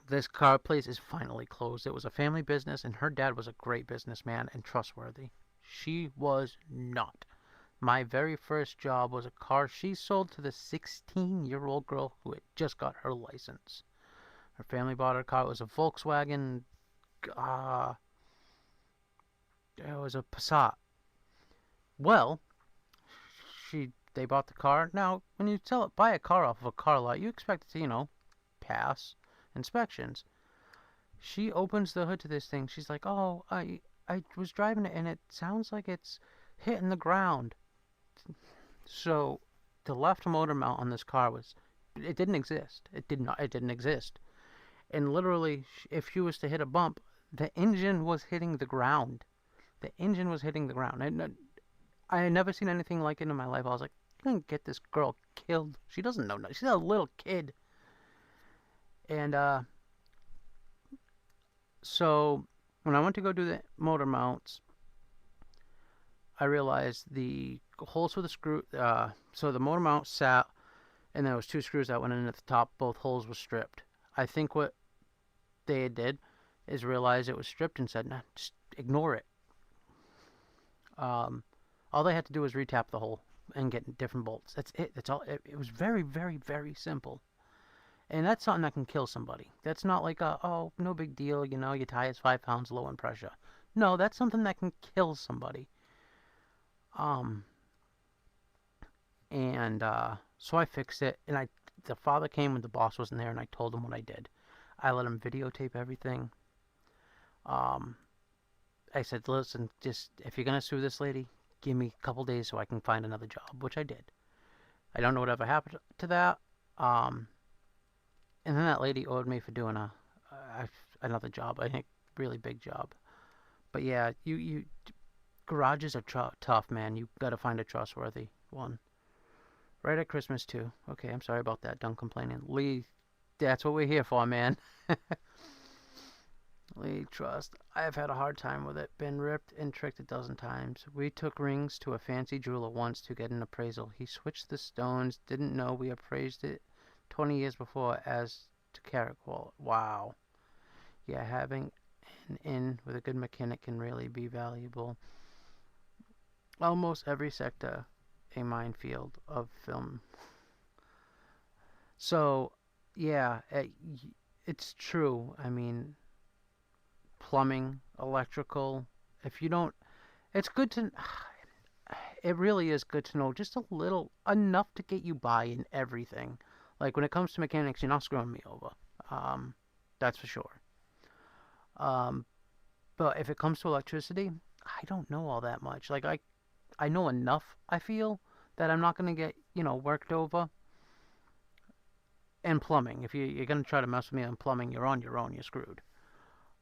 this car place is finally closed. It was a family business, and her dad was a great businessman and trustworthy. She was not. My very first job was a car she sold to the 16-year-old girl who had just got her license. Her family bought her car. It was a Volkswagen. Uh, it was a Passat. Well, they bought the car. Now, when you buy a car off of a car lot, you expect it to, pass inspections. She opens the hood to this thing. She's like, "Oh, I was driving it and it sounds like it's hitting the ground." So, the left motor mount on this car it didn't exist. It didn't exist. And literally, if she was to hit a bump, the engine was hitting the ground. The engine was hitting the ground. I had never seen anything like it in my life. I was like, "You can get this girl killed. She doesn't know. She's a little kid." And so when I went to go do the motor mounts, I realized the holes for the screw. So the motor mount sat, and there was two screws that went in at the top. Both holes were stripped. I think what they did is realize it was stripped and said, "Nah, just ignore it." All they had to do was retap the hole. and get different bolts. That's it. That's all. It was very, very, very simple. And that's something that can kill somebody. That's not like oh, no big deal, your tire's 5 pounds low in pressure. No, that's something that can kill somebody. Um, and so I fixed it, and the father came when the boss wasn't there, and I told him what I did. I let him videotape everything. Um, I said, listen, just if you're gonna sue this lady, give me a couple days so I can find another job, which I did. I don't know whatever happened to that. Um, and then that lady owed me for doing another job. I think really big job. But yeah, you garages are tough, man. You got to find a trustworthy one. Right at Christmas too. Okay, I'm sorry about that. Done complaining. Lee, that's what we're here for, man. Lee, trust. I have had a hard time with it. Been ripped and tricked a dozen times. We took rings to a fancy jeweler once to get an appraisal. He switched the stones. Didn't know we appraised it 20 years before as to carat quality. Wow. Yeah, having an in with a good mechanic can really be valuable. Almost every sector a minefield of film. So, yeah, it's true. I mean, plumbing, electrical. If you don't, it's good to. It really is good to know just a little, enough to get you by in everything. Like when it comes to mechanics, you're not screwing me over. Um, that's for sure. Um, but if it comes to electricity, I don't know all that much. Like I know enough. I feel that I'm not gonna get worked over. And plumbing, if you're gonna try to mess with me on plumbing, you're on your own. You're screwed.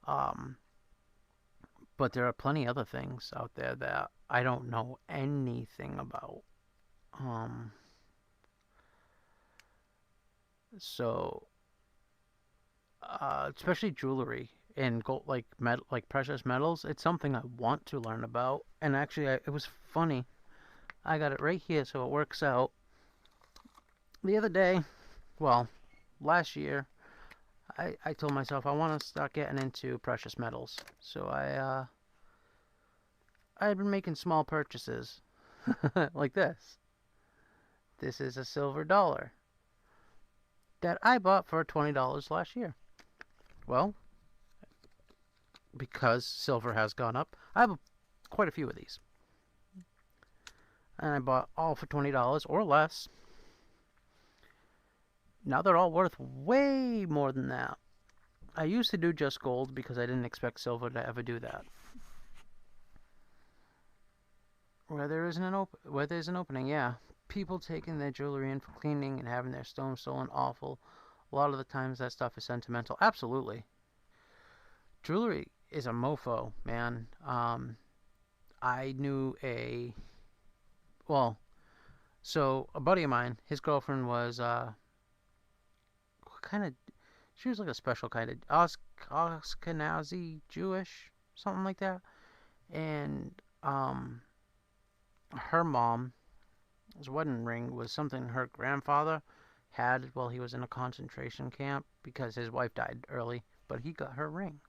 Um, but there are plenty other things out there that I don't know anything about. Um, so especially jewelry and gold, like precious metals, it's something I want to learn about. And actually, it was funny. I got it right here, so it works out. The other day, well, last year, I told myself I want to start getting into precious metals. So I had been making small purchases like this. This is a silver dollar that I bought for $20 last year. Well, because silver has gone up, I have quite a few of these. And I bought all for $20 or less. Now they're all worth way more than that. I used to do just gold because I didn't expect silver to ever do that. Where there's an opening, yeah. People taking their jewelry in for cleaning and having their stones stolen, awful. A lot of the times that stuff is sentimental. Absolutely. Jewelry is a mofo, man. I knew well, so a buddy of mine, his girlfriend was, what kind of, she was like a special kind of, Ashkenazi Jewish, something like that. And, her mom's wedding ring was something her grandfather had while he was in a concentration camp because his wife died early, but he got her ring.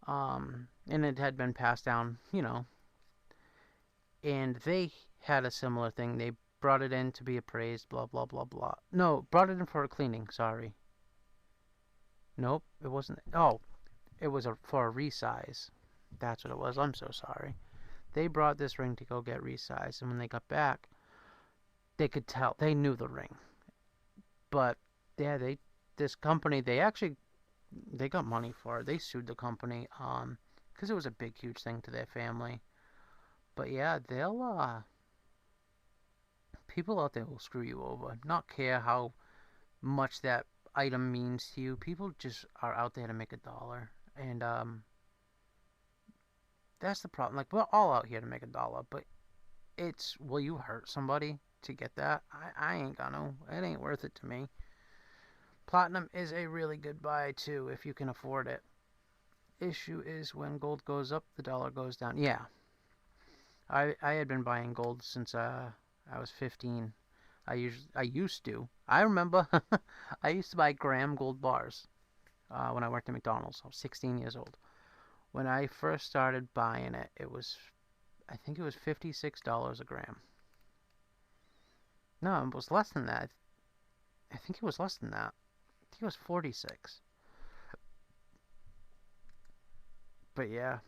And it had been passed down, and they had a similar thing. They brought it in to be appraised, blah, blah, blah, blah. No, brought it in for a cleaning, sorry. Nope, it wasn't. Oh, it was for a resize. That's what it was. I'm so sorry. They brought this ring to go get resized, and when they got back, they could tell. They knew the ring. But, yeah, this company, they got money for it. They sued the company, because it was a big, huge thing to their family. But yeah, people out there will screw you over. Not care how much that item means to you. People just are out there to make a dollar. And, that's the problem. Like, we're all out here to make a dollar, but will you hurt somebody to get that? I ain't gonna. It ain't worth it to me. Platinum is a really good buy, too, if you can afford it. Issue is when gold goes up, the dollar goes down. Yeah. I had been buying gold since I was 15. I used to. I remember I used to buy gram gold bars when I worked at McDonald's. I was 16 years old. When I first started buying it, I think it was $56 a gram. No, it was less than that. I think it was less than that. I think it was 46. But yeah,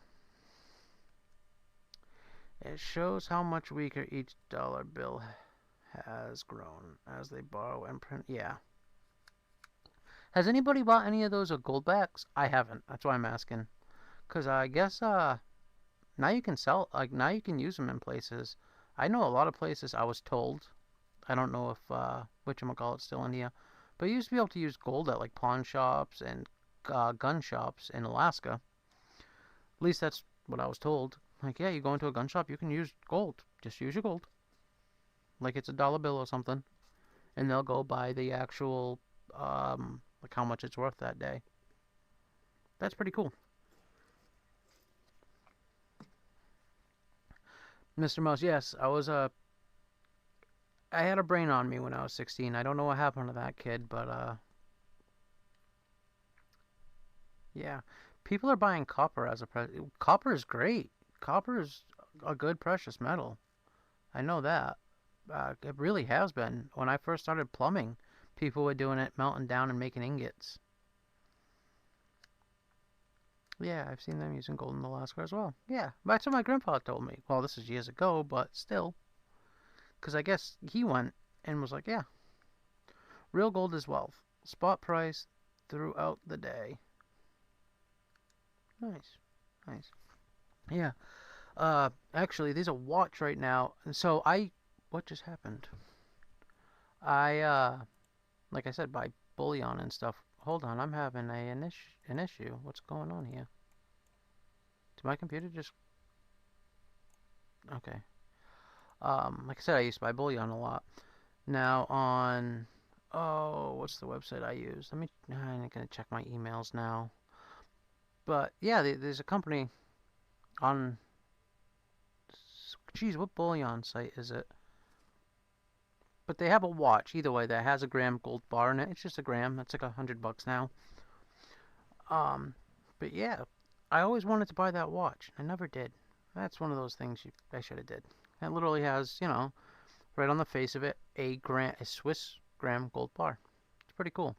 it shows how much weaker each dollar bill has grown as they borrow and print. Yeah. Has anybody bought any of those gold backs? I haven't. That's why I'm asking. Cause I guess now you can sell, like, now you can use them in places. I know a lot of places, I was told. I don't know if whatchamacallit's still in here, but you used to be able to use gold at like pawn shops and gun shops in Alaska. At least that's what I was told. Like, yeah, you go into a gun shop, you can use gold. Just use your gold, like it's a dollar bill or something, and they'll go buy the actual like how much it's worth that day. That's pretty cool. Mr. Mouse, yes, I had a brain on me when I was 16. I don't know what happened to that kid, but yeah. People are buying copper as a copper is great. Copper is a good precious metal. I know that. It really has been. When I first started plumbing, people were doing it, melting down and making ingots. Yeah, I've seen them using gold in Alaska as well. Yeah, that's what my grandfather told me. Well, this is years ago, but still. Because I guess he went and was like, yeah, real gold is wealth. Spot price throughout the day. Nice. Nice. Yeah. Actually, there's a watch right now. And so what just happened? I, like I said, buy bullion and stuff. Hold on, I'm having an issue. What's going on here? Did my computer just, okay. Like I said, I used to buy bullion a lot. Now on, oh, what's the website I use? I'm gonna check my emails now. But yeah, there's a company on, geez, what bullion site is it? But they have a watch either way that has a gram gold bar in it. It's just a gram. That's like $100 now. Um, but yeah, I always wanted to buy that watch. I never did. That's one of those things I should have did. It literally has, right on the face of it, a Swiss gram gold bar. It's pretty cool.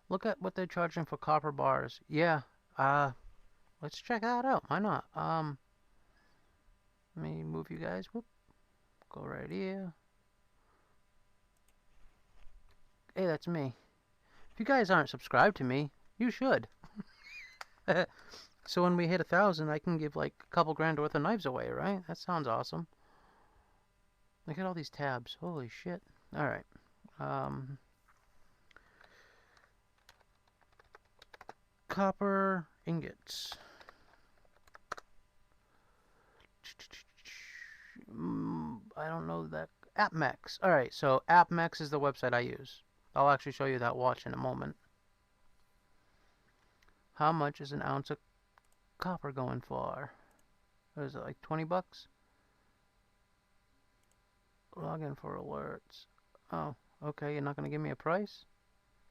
Look at what they're charging for copper bars. Yeah, uh, let's check that out. Why not? Let me move you guys. Whoop, go right here. Hey, that's me. If you guys aren't subscribed to me, you should. So when we hit 1,000, I can give like a couple grand worth of knives away, right? That sounds awesome. Look at all these tabs. Holy shit. Alright. Um, copper ingots. I don't know that. AppMex. Alright, so AppMex is the website I use. I'll actually show you that watch in a moment. How much is an ounce of copper going for? What is it, like 20 bucks? Log in for alerts. Oh, okay, you're not going to give me a price?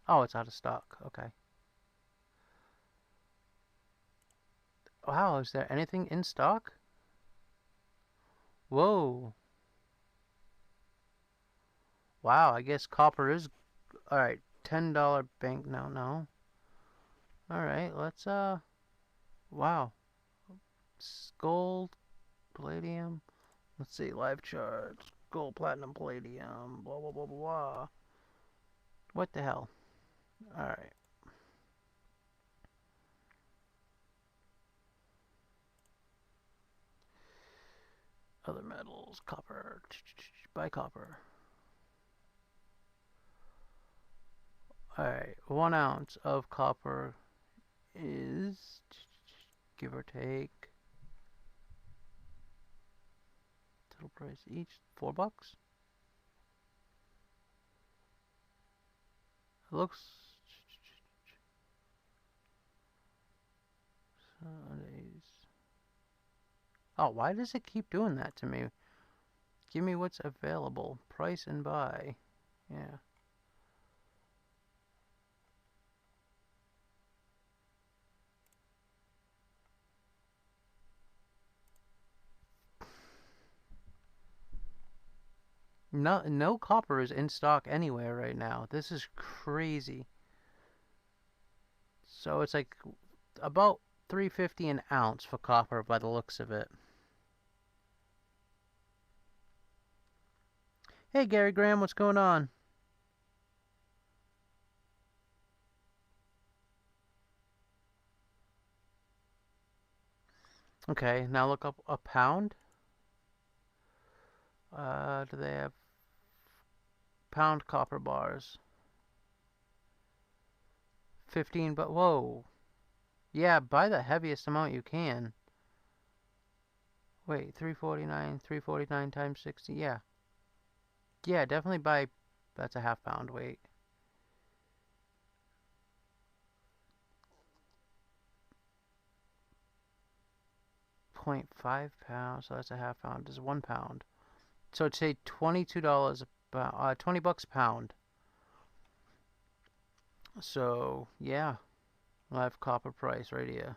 Oh, it's out of stock. Okay. Wow, is there anything in stock? Whoa. Wow, I guess copper is... Alright, $10 bank... No. Alright, let's, wow. Gold, palladium. Let's see, live charts. Gold, platinum, palladium. Blah, blah, blah, blah, blah. What the hell? Alright. Other metals, copper. Buy copper. Alright, 1 ounce of copper is, give or take, total price each, $4? It looks, oh, why does it keep doing that to me? Give me what's available, price and buy, yeah. No copper is in stock anywhere right now. This is crazy. So it's like about 350 an ounce for copper by the looks of it. Hey Gary Graham, what's going on? Okay, now look up a pound. Do they have pound copper bars? 15, but whoa. Yeah, buy the heaviest amount you can. Wait, 349 times 60. Yeah. Yeah, definitely buy. That's a half pound weight. 0.5 pounds, so that's a half pound. Is 1 pound. So it'd say $22 $20 a pound. So yeah, I have copper price right here.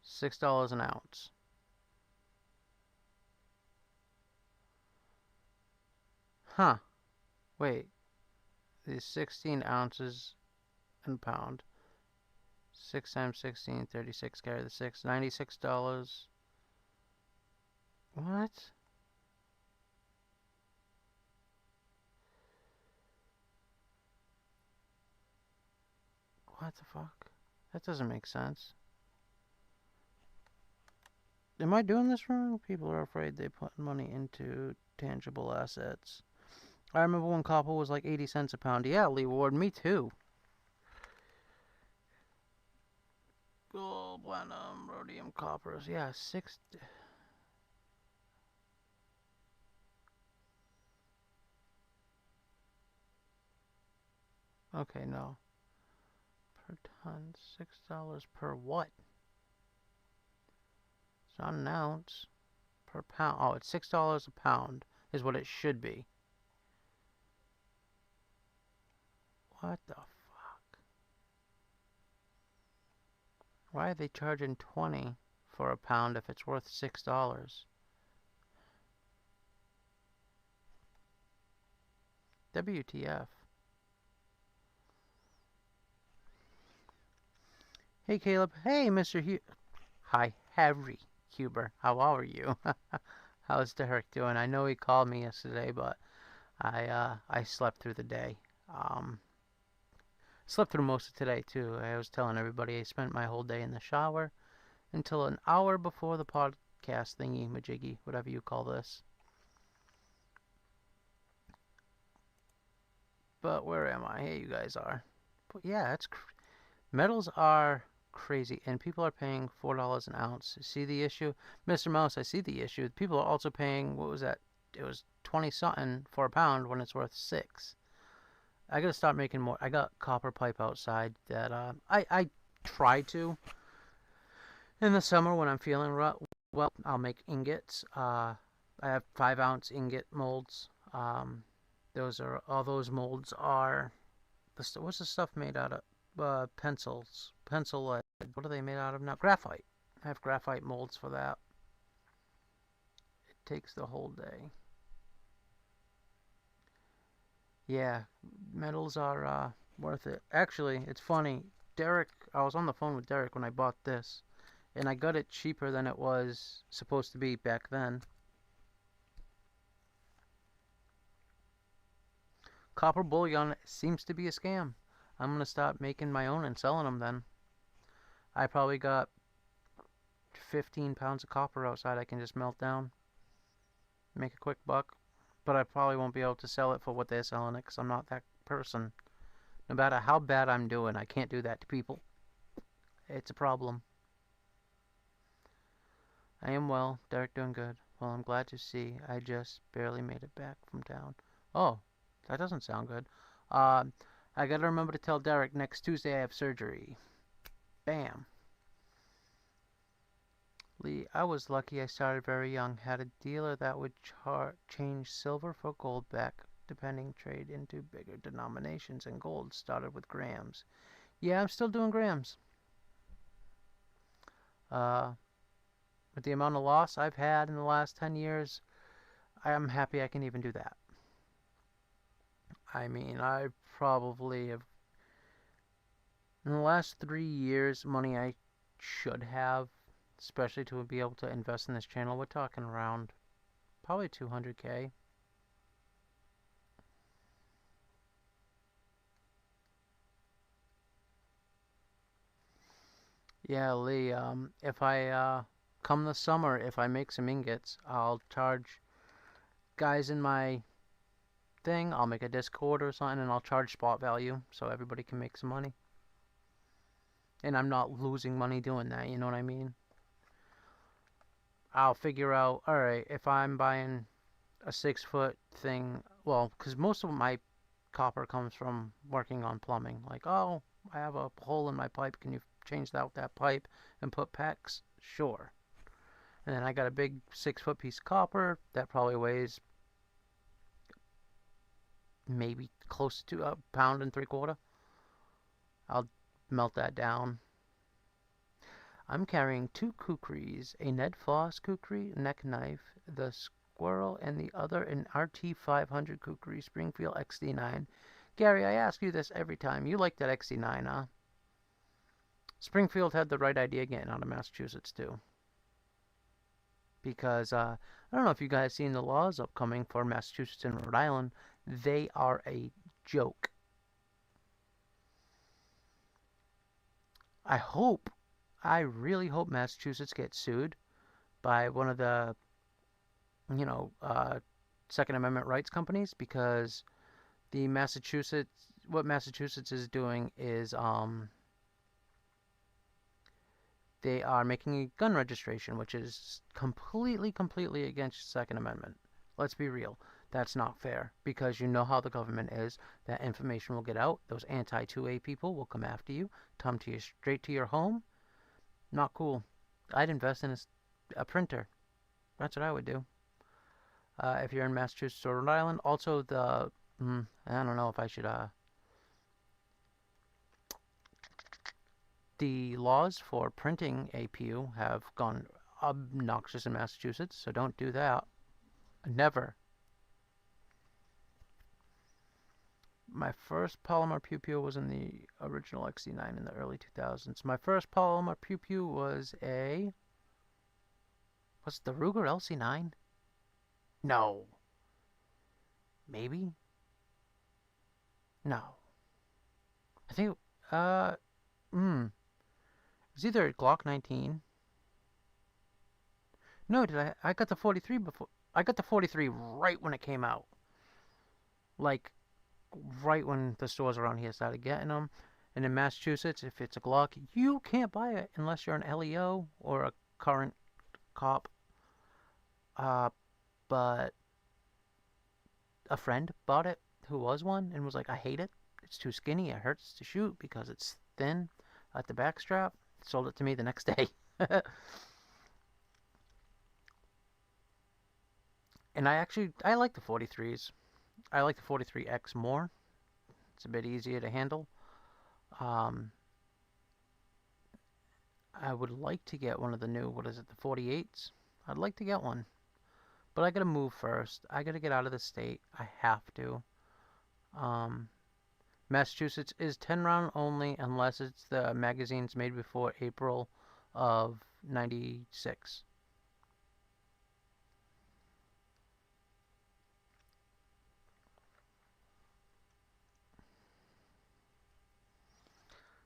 $6 an ounce. Huh. Wait. These 16 ounces in pound. 6 times 16, 36, carry the 6, $96. What? What the fuck? That doesn't make sense. Am I doing this wrong? People are afraid they put money into tangible assets. I remember when copper was like 80 cents a pound. Yeah, Lee Ward, me too. Gold, platinum, rhodium, coppers. Yeah, six. Okay, no. Per ton, $6 per what? It's not an ounce. Per pound. Oh, it's $6 a pound is what it should be. What the fuck? Why are they charging 20 for a pound if it's worth $6? WTF? Hey Caleb. Hey Mr. Hi Harry Huber. How are you? How's Derek doing? I know he called me yesterday, but I slept through the day. Um, Slept through most of today too. I was telling everybody I spent my whole day in the shower until an hour before the podcast thingy majiggy, whatever you call this. But where am I? Here you guys are. But yeah, metals are crazy, and people are paying $4 an ounce. See the issue, Mr. Mouse? I see the issue. People are also paying, what was that? It was 20 something for a pound when it's worth 6. I gotta start making more. I got copper pipe outside that I try to in the summer when I'm feeling well. I'll make ingots. I have 5 ounce ingot molds. Those are all those molds are what's the stuff made out of? Pencil lead. What are they made out of now? Graphite. I have graphite molds for that. It takes the whole day. Yeah, metals are worth it. Actually, it's funny. I was on the phone with Derek when I bought this, and I got it cheaper than it was supposed to be back then. Copper bullion seems to be a scam. I'm gonna stop making my own and selling them then. I probably got 15 pounds of copper outside I can just melt down, make a quick buck. But I probably won't be able to sell it for what they're selling it because I'm not that person. No matter how bad I'm doing, I can't do that to people. It's a problem. I am well. Derek doing good. Well, I'm glad to see. I just barely made it back from town. Oh, that doesn't sound good. Uh, I gotta remember to tell Derek next Tuesday I have surgery. Bam. Lee, I was lucky I started very young. Had a dealer that would change silver for gold back depending trade into bigger denominations, and gold started with grams. Yeah, I'm still doing grams. Uh, with the amount of loss I've had in the last 10 years, I am happy I can even do that. I mean, I probably have, in the last 3 years, money I should have, especially to be able to invest in this channel, we're talking around probably 200K. Yeah, Lee, if I, come this summer, if I make some ingots, I'll charge guys in my thing, I'll make a Discord or something, and I'll charge spot value so everybody can make some money. And I'm not losing money doing that, you know what I mean? I'll figure out, alright, if I'm buying a 6 foot thing, well, because most of my copper comes from working on plumbing. Like, oh, I have a hole in my pipe, can you change out that pipe and put PEX? Sure. And then I got a big 6 foot piece of copper that probably weighs maybe close to a pound and 3/4. I'll melt that down. I'm carrying 2 kukris, a Ned Foss kukri neck knife, the squirrel, and the other an RT500 kukri Springfield XD9. Gary, I ask you this every time. You like that XD9, huh? Springfield had the right idea getting out of Massachusetts, too. Because, I don't know if you guys seen the laws upcoming for Massachusetts and Rhode Island. They are a joke. I really hope Massachusetts gets sued by one of the, you know, Second Amendment rights companies, because what Massachusetts is doing is, they are making a gun registration, which is completely against the Second Amendment. Let's be real. That's not fair, because you know how the government is. That information will get out. Those anti-2A people will come after you, come to you straight to your home. Not cool. I'd invest in a printer. That's what I would do. If you're in Massachusetts or Rhode Island. Also, I don't know if I should, the laws for printing APU have gone obnoxious in Massachusetts, so don't do that. Never. My first polymer pew-pew was in the original XD9 in the early 2000s. My first polymer pew-pew was it the Ruger LC9? No. Maybe? No. I think, it was either a Glock 19. No, I got the 43 before. I got the 43 right when it came out. Like, right when the stores around here started getting them. And in Massachusetts, if it's a Glock, you can't buy it unless you're an LEO or a current cop. But a friend bought it who was one and was like, I hate it. It's too skinny. It hurts to shoot because it's thin at the back strap. Sold it to me the next day. And I like the 43s. I like the 43X more. It's a bit easier to handle. Um, I would like to get one of the new, what is it, the 48s? I'd like to get one. But I gotta move first. I gotta get out of the state. I have to. Massachusetts is 10 round only unless it's the magazines made before April of 96.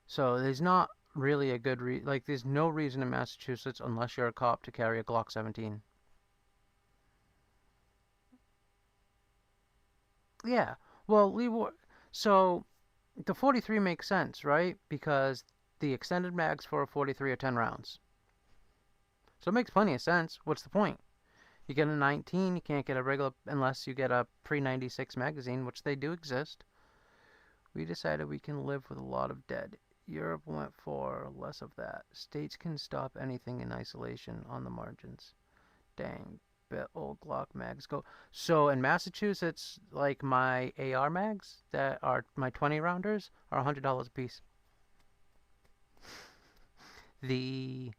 So there's not really a good there's no reason in Massachusetts unless you're a cop to carry a Glock 17. Yeah. Well, so the 43 makes sense, right? Because the extended mags for a 43 are 10 rounds. So it makes plenty of sense. What's the point? You get a 19, you can't get a regular unless you get a pre-96 magazine, which they do exist. We decided we can live with a lot of dead. Europe went for less of that. States can stop anything in isolation on the margins. Dang, bet old Glock mags go. So in Massachusetts, like my AR mags that are my 20 rounders are $100 a piece. The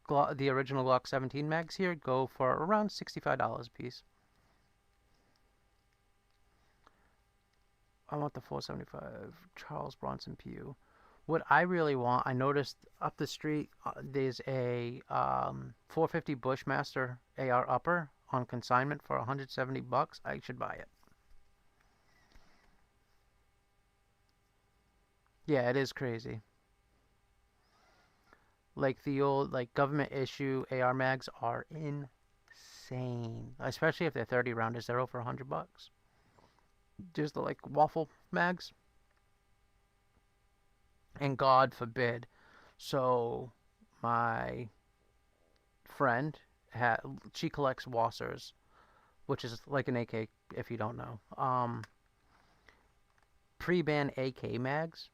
original Glock 17 mags here go for around $65 a piece. I want the 475 Charles Bronson PU. What I really want, I noticed up the street there's a 450 Bushmaster AR upper on consignment for 170 bucks. I should buy it. Yeah, it is crazy. Like the old like government issue AR mags are insane, especially if they're 30 rounders. They're over 100 bucks. Just the like waffle mags, and God forbid. So my friend had she collects Wassers, which is like an AK if you don't know. Pre-ban AK mags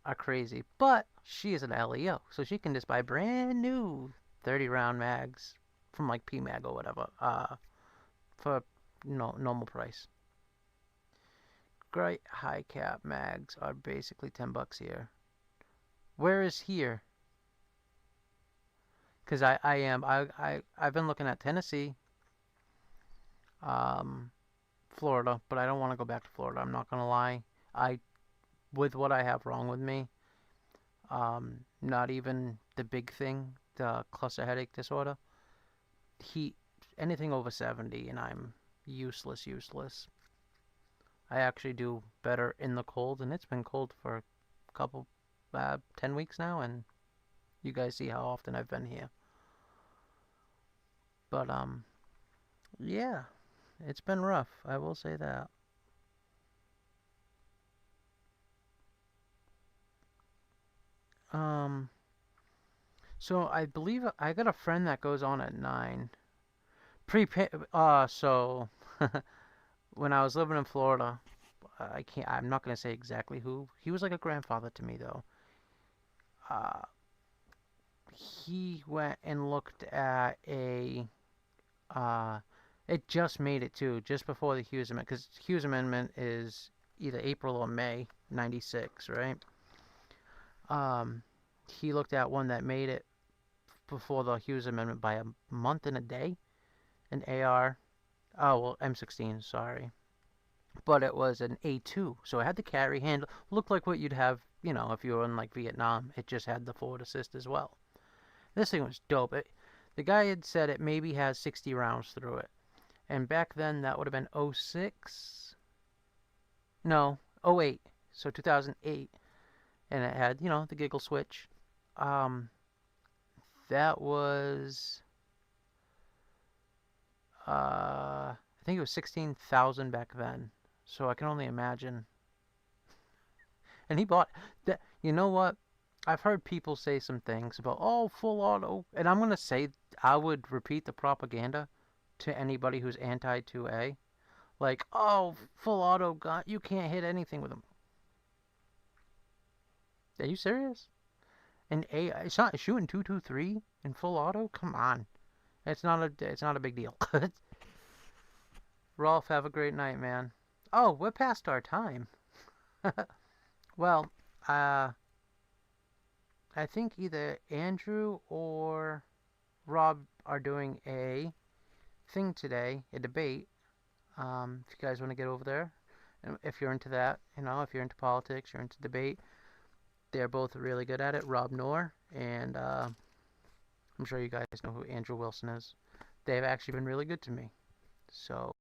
are crazy, but she is an LEO, so she can just buy brand new 30 round mags from like PMag or whatever, for normal price. Great high cap mags are basically 10 bucks here. Where is here? Because I've been looking at Tennessee, um, Florida, but I don't want to go back to Florida. I'm not gonna lie. I with what I have wrong with me, not even the big thing, the cluster headache disorder. Heat, anything over 70, and I'm useless, useless. I actually do better in the cold, and it's been cold for a couple, 10 weeks now, and you guys see how often I've been here. But, yeah, it's been rough, I will say that. Um, so I believe I got a friend that goes on at 9. So when I was living in Florida, I'm not gonna say exactly who. He was like a grandfather to me though. Uh, he went and looked at uh, it just made it too, just before the Hughes Amendment, because Hughes Amendment is either April or May '96, right? Um, he looked at one that made it before the Hughes Amendment by a month and a day, an AR. Oh well, M16, sorry, but it was an A2, so it had the carry handle. Looked like what you'd have, if you were in like Vietnam. It just had the forward assist as well. This thing was dope. The guy had said it maybe has 60 rounds through it. And back then, that would have been '06. No, '08. So 2008. And it had, the giggle switch. Um, that was, I think it was 16,000 back then. So I can only imagine. And he bought that. You know what? I've heard people say some things about, oh, full auto. And I'm going to say, I would repeat the propaganda to anybody who's anti 2A. Like, oh, full auto gun, you can't hit anything with them. Are you serious? And it's not shooting 223 in full auto. Come on, it's not a big deal. Rolf, have a great night, man. Oh, we're past our time. Well, I think either Andrew or Rob are doing a thing today, a debate. If you guys want to get over there, and if you're into that, if you're into politics, you're into debate, they're both really good at it. Rob Noor, and I'm sure you guys know who Andrew Wilson is. They've actually been really good to me. So,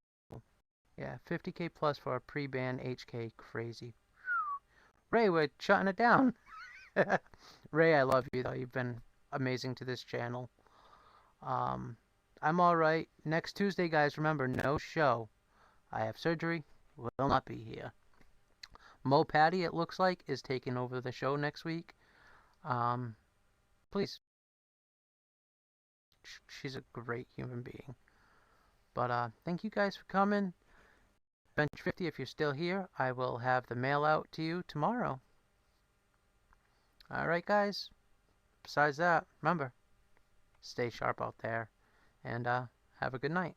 yeah, 50K plus for a pre-ban HK, crazy. Ray, we're shutting it down. Ray, I love you though. You've been amazing to this channel. Um, I'm all right. Next Tuesday, guys, remember, no show. I have surgery. Will not be here. Mo Patty, it looks like, is taking over the show next week. Um, please. She's a great human being. But thank you guys for coming. Bench 50, if you're still here, I will have the mail out to you tomorrow. All right, guys. Besides that, remember, stay sharp out there, and have a good night.